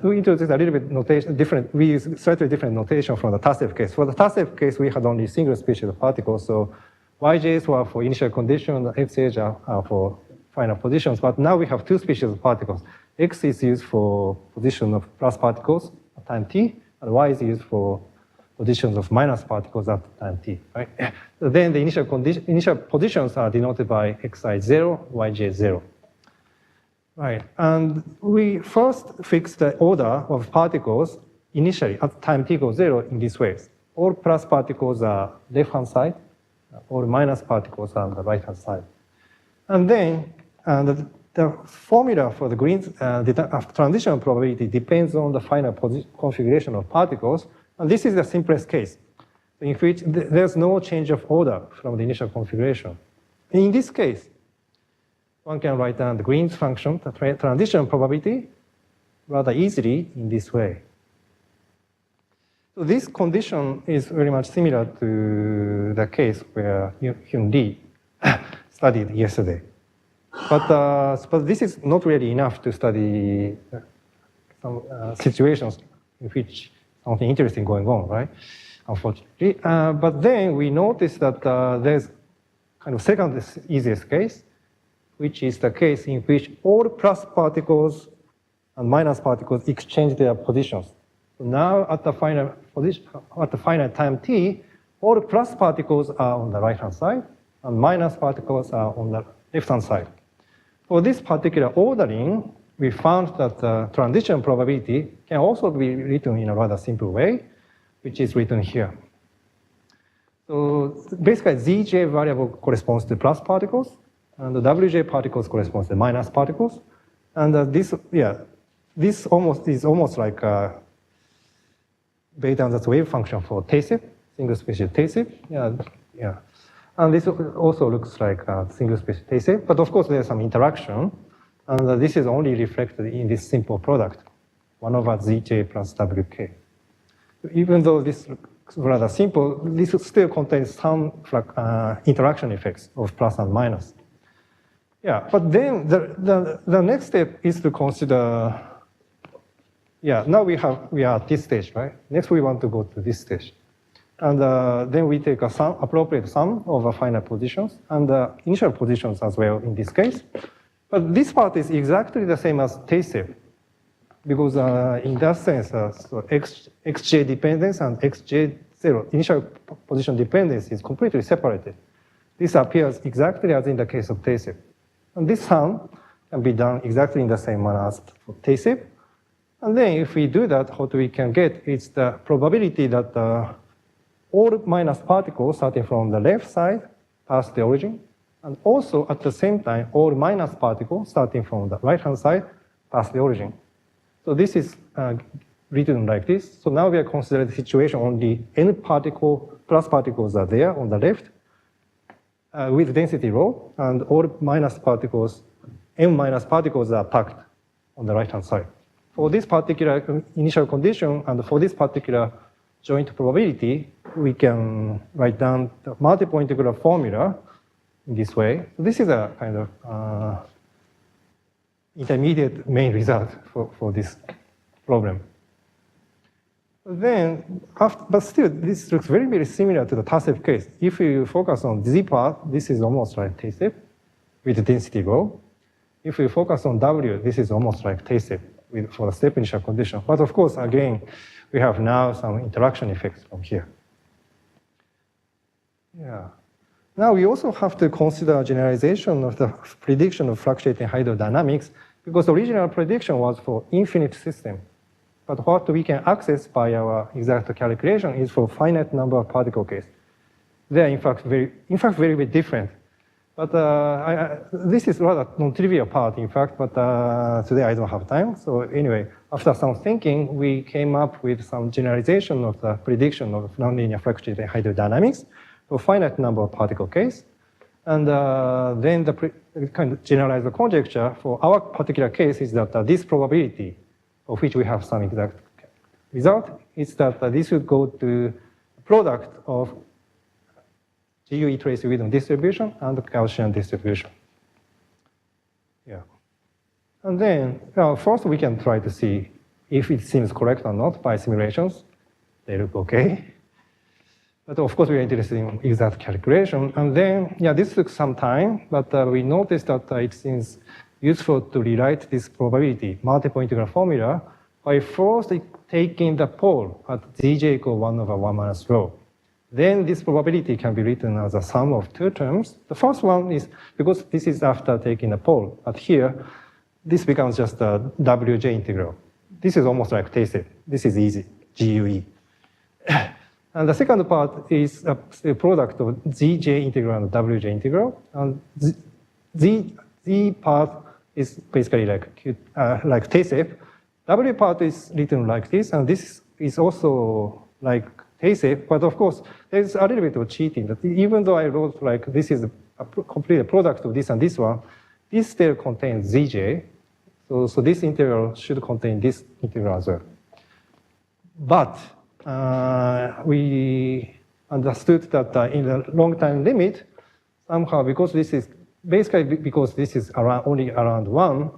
We introduce a little bit notation, different. We use slightly different notation from the TASEF case. For the TASEF case, we had only single species of particles, so YJs were for initial condition, the XH are for final positions. But now we have two species of particles. X is used for position of plus particles at time t, and Y is used for positions of minus particles at time t, right? So then the initial positions are denoted by xi0, yj0. Right, and we first fix the order of particles initially at time t equals 0 in this way. All plus particles are left-hand side, all minus particles are on the right-hand side. And then the formula for the Green's transition probability depends on the final configuration of particles. And this is the simplest case, in which there's no change of order from the initial configuration. In this case, one can write down the Green's function, the transition probability, rather easily in this way. So this condition is very much similar to the case where Hyun Lee studied yesterday. But this is not really enough to study some situations in which something interesting going on, right? Unfortunately. But then we notice that there's kind of second easiest case, which is the case in which all plus particles and minus particles exchange their positions. So now at the final position, at the final time t, all plus particles are on the right-hand side, and minus particles are on the left-hand side. For this particular ordering, we found that the transition probability can also be written in a rather simple way, which is written here. So basically, Zj variable corresponds to plus particles, and the Wj particles corresponds to minus particles. And this is almost like Bethe wave function for TASEF, single species TASEF. Yeah. And this also looks like a single species TASEF, but of course there's some interaction, and this is only reflected in this simple product, 1 over Zj plus Wk. Even though this looks rather simple, this still contains some interaction effects of plus and minus. Yeah, but then the next step is to consider, now we are at this stage, right? Next we want to go to this stage. And then we take a appropriate sum of final positions and initial positions as well in this case. But this part is exactly the same as TASEF, because in that sense, so xj dependence and xj0, initial position dependence, is completely separated. This appears exactly as in the case of TASEF. And this sum can be done exactly in the same manner as for TASEF. And then if we do that, what we can get is the probability that all minus particles starting from the left side pass the origin, and also at the same time, all minus particles starting from the right-hand side pass the origin. So this is written like this. So now we are considering the situation only n plus particles are there on the left with density rho, and all minus particles, n minus particles are packed on the right-hand side. For this particular initial condition and for this particular joint probability, we can write down the multiple integral formula in this way. So this is a kind of intermediate main result for this problem. Then, but still, this looks very, very similar to the TASEF case. If you focus on Z part, this is almost like TASEF with density rho. If we focus on W, this is almost like TASEF for the step initial condition. But of course, again, we have now some interaction effects from here. Yeah. Now we also have to consider generalization of the prediction of fluctuating hydrodynamics because the original prediction was for infinite system. But what we can access by our exact calculation is for finite number of particle case. They are in fact very, very different. But this is rather non-trivial part, in fact, but today I don't have time. So anyway, after some thinking, we came up with some generalization of the prediction of nonlinear fluctuating in hydrodynamics for finite number of particle case. And then the kind of generalized conjecture for our particular case is that this probability, of which we have some exact result, is that this would go to the product of GUE trace rhythm distribution and Gaussian distribution. Yeah. And then, first we can try to see if it seems correct or not by simulations. They look okay. But of course, we are interested in exact calculation. And then, yeah, this took some time, but we noticed that it seems useful to rewrite this probability, multiple integral formula, by first taking the pole at zj equal 1 over 1 minus rho. Then this probability can be written as a sum of two terms. The first one is, because this is after taking a pole, but here, this becomes just a Wj integral. This is almost like TACIF. This is easy, GUE. And the second part is the product of Zj integral and Wj integral. And Z part is basically like TACIF. W part is written like this, and this is also like TACIF, but of course, there's a little bit of cheating. That even though I wrote like this is a complete product of this and this one, this still contains Zj. So this integral should contain this integral as well. But we understood that in the long time limit, somehow because this is basically because this is only around 1,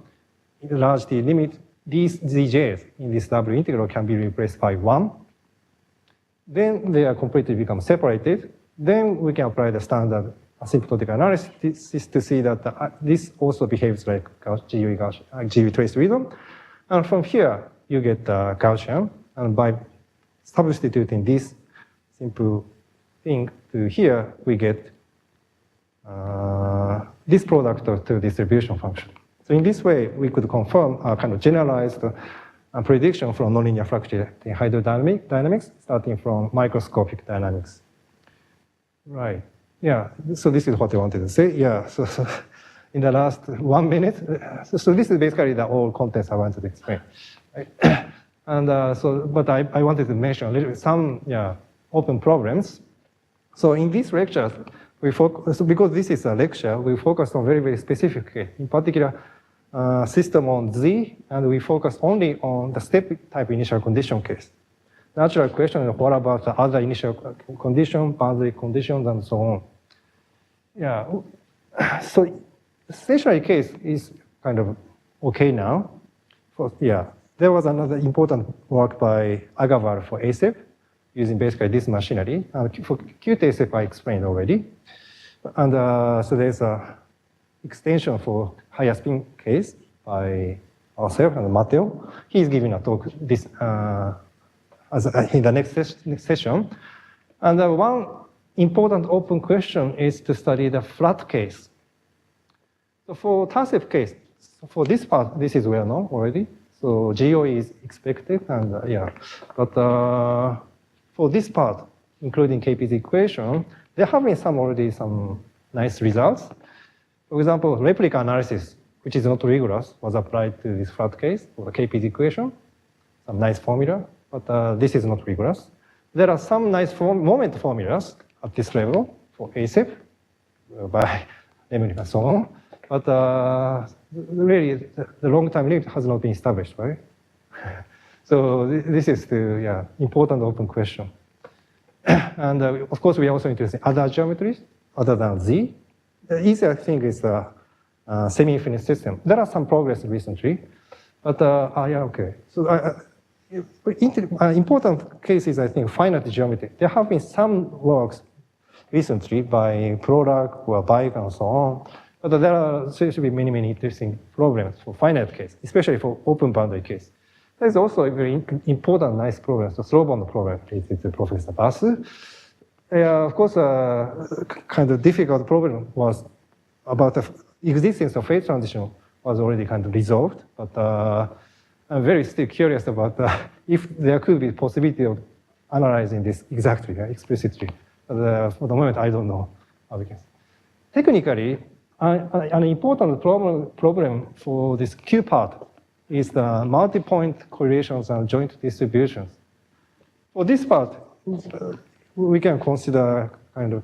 in the large D limit, these Zj's in this W integral can be replaced by 1. Then they are completely become separated. Then we can apply the standard asymptotic analysis to see that this also behaves like GUE trace rhythm. And from here, you get Gaussian. And by substituting this simple thing to here, we get this product of two distribution function. So in this way, we could confirm a kind of generalized prediction from nonlinear fluctuating hydrodynamics, starting from microscopic dynamics. Right. Yeah. So this is what I wanted to say. Yeah. So in the last 1 minute, so this is basically the whole contents I wanted to explain. Right? And but I wanted to mention a little bit some open problems. So in these lectures, we focus, because this is a lecture, we focus on very, very specific case. In particular, system on Z, and we focus only on the step type initial condition case. Natural question is what about the other initial condition, boundary conditions, and so on. Yeah. So the stationary case is kind of okay now. There was another important work by Agarwal for ASIP, using basically this machinery. For QTASIP, I explained already. And so there's a extension for higher spin case by ourselves and Matteo. He's giving a talk this in the next session. And one important open question is to study the flat case. So for TACIF case, for this part, this is well known already. So GOE is expected, and but for this part, including KPZ equation, there have been some nice results. For example, replica analysis, which is not rigorous, was applied to this flat case for the KPZ equation. Some nice formula, but this is not rigorous. There are some nice moment formulas at this level for ASIP by Emily and so on. But really, the long-time limit has not been established, right? So this is the important open question. And of course, we are also interested in other geometries other than Z. The easier thing is the semi-infinite system. There are some progress recently, but okay. So important case is, I think, finite geometry. There have been some works recently by Prolak or Bike and so on. But there seems to be many, many interesting problems for finite case, especially for open boundary case. There's also a very important, nice problem, the slow-bound problem related to Professor Basu. Of course, kind of difficult problem was about the existence of phase transition was already kind of resolved. But I'm very still curious about if there could be possibility of analyzing this exactly, explicitly. But for the moment, I don't know how we can. Technically, an important problem for this Q part is the multi-point correlations and joint distributions. For this part, we can consider kind of,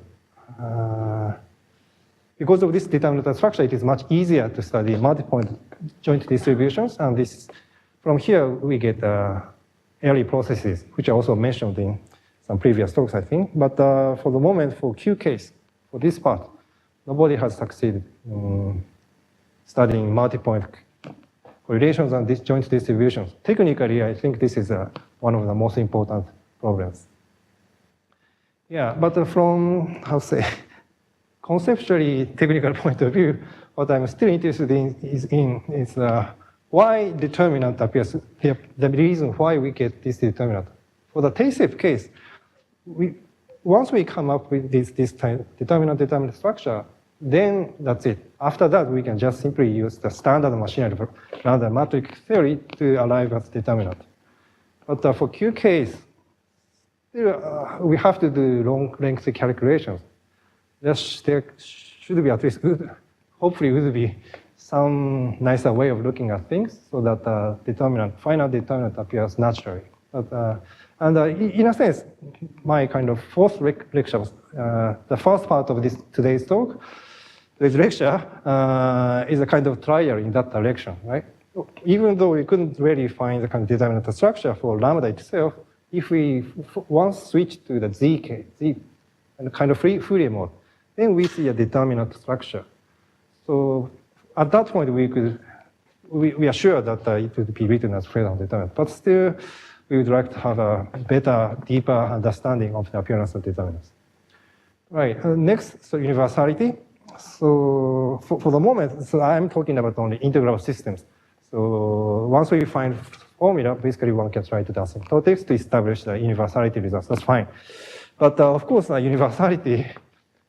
because of this determinant structure, it is much easier to study multi-point joint distributions. And this, from here, we get early processes, which are also mentioned in some previous talks, I think. But for the moment, for Q case, for this part, nobody has succeeded in studying multi-point correlations and these joint distributions. Technically, I think this is one of the most important problems. Yeah, but from, how to say, conceptually technical point of view, what I'm still interested in is why determinant appears here, the reason why we get this determinant. For the Tay-safe case, once we come up with this determinant structure, then that's it. After that, we can just simply use the standard machinery for random matrix theory to arrive at determinant. But for Q case, we have to do long-length calculations. There should be at least, hopefully, would be some nicer way of looking at things so that final determinant appears naturally. And in a sense, my kind of fourth lecture, the first part of today's talk, this lecture is a kind of trial in that direction, right? Even though we couldn't really find the kind of determinant structure for lambda itself, if we once switch to the Z and kind of Fourier mode, then we see a determinant structure. So at that point, we are sure that it would be written as Fresnel determinant. But still, we would like to have a better, deeper understanding of the appearance of determinants. Right, next, so universality. So for the moment, so I'm talking about only integral systems. So once we find formula, basically one can try to do asymptotics to establish the universality results. That's fine. But of course, universality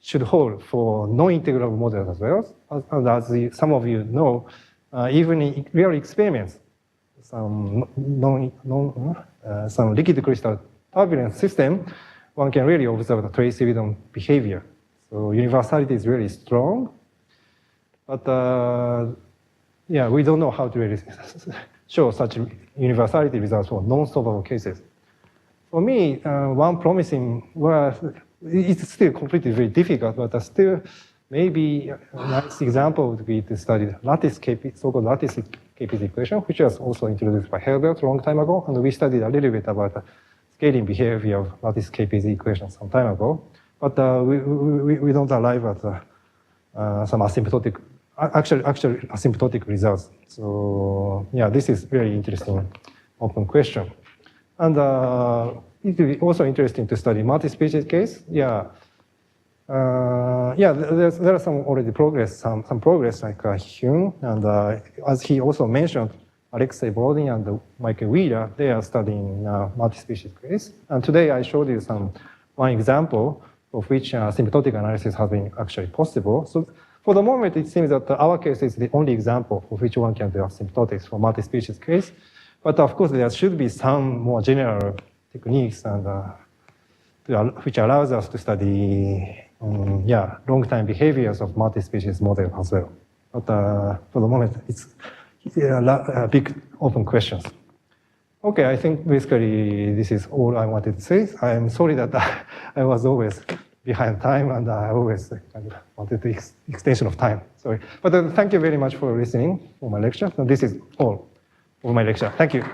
should hold for non-integrable models as well. And as some of you know, even in real experiments, some liquid crystal turbulence system, one can really observe the Tracy-Widom behavior. So universality is really strong, but yeah, we don't know how to really show such universality results for non-solvable cases. For me, one promising, well, it's still completely very difficult, but still maybe a nice example would be to study lattice KP, so-called lattice KPZ equation, which was also introduced by Herbert a long time ago, and we studied a little bit about the scaling behavior of lattice KPZ equation some time ago. But we don't arrive at some asymptotic, actually asymptotic results. So yeah, this is very interesting open question. And it will be also interesting to study multi-species case. Yeah, there are some already progress, some progress like Hyun, and as he also mentioned, Alexei Borodin and Michael Wheeler, they are studying multi-species case. And today I showed you one example of which asymptotic analysis has been actually possible. So for the moment, it seems that our case is the only example of which one can do asymptotics for multi-species case. But of course, there should be some more general techniques and which allows us to study long-time behaviors of multi-species model as well. But for the moment, it's big open questions. Okay, I think basically this is all I wanted to say. I am sorry that I was always behind time and I always kind of wanted the extension of time. Sorry. But thank you very much for listening for my lecture. And this is all for my lecture. Thank you.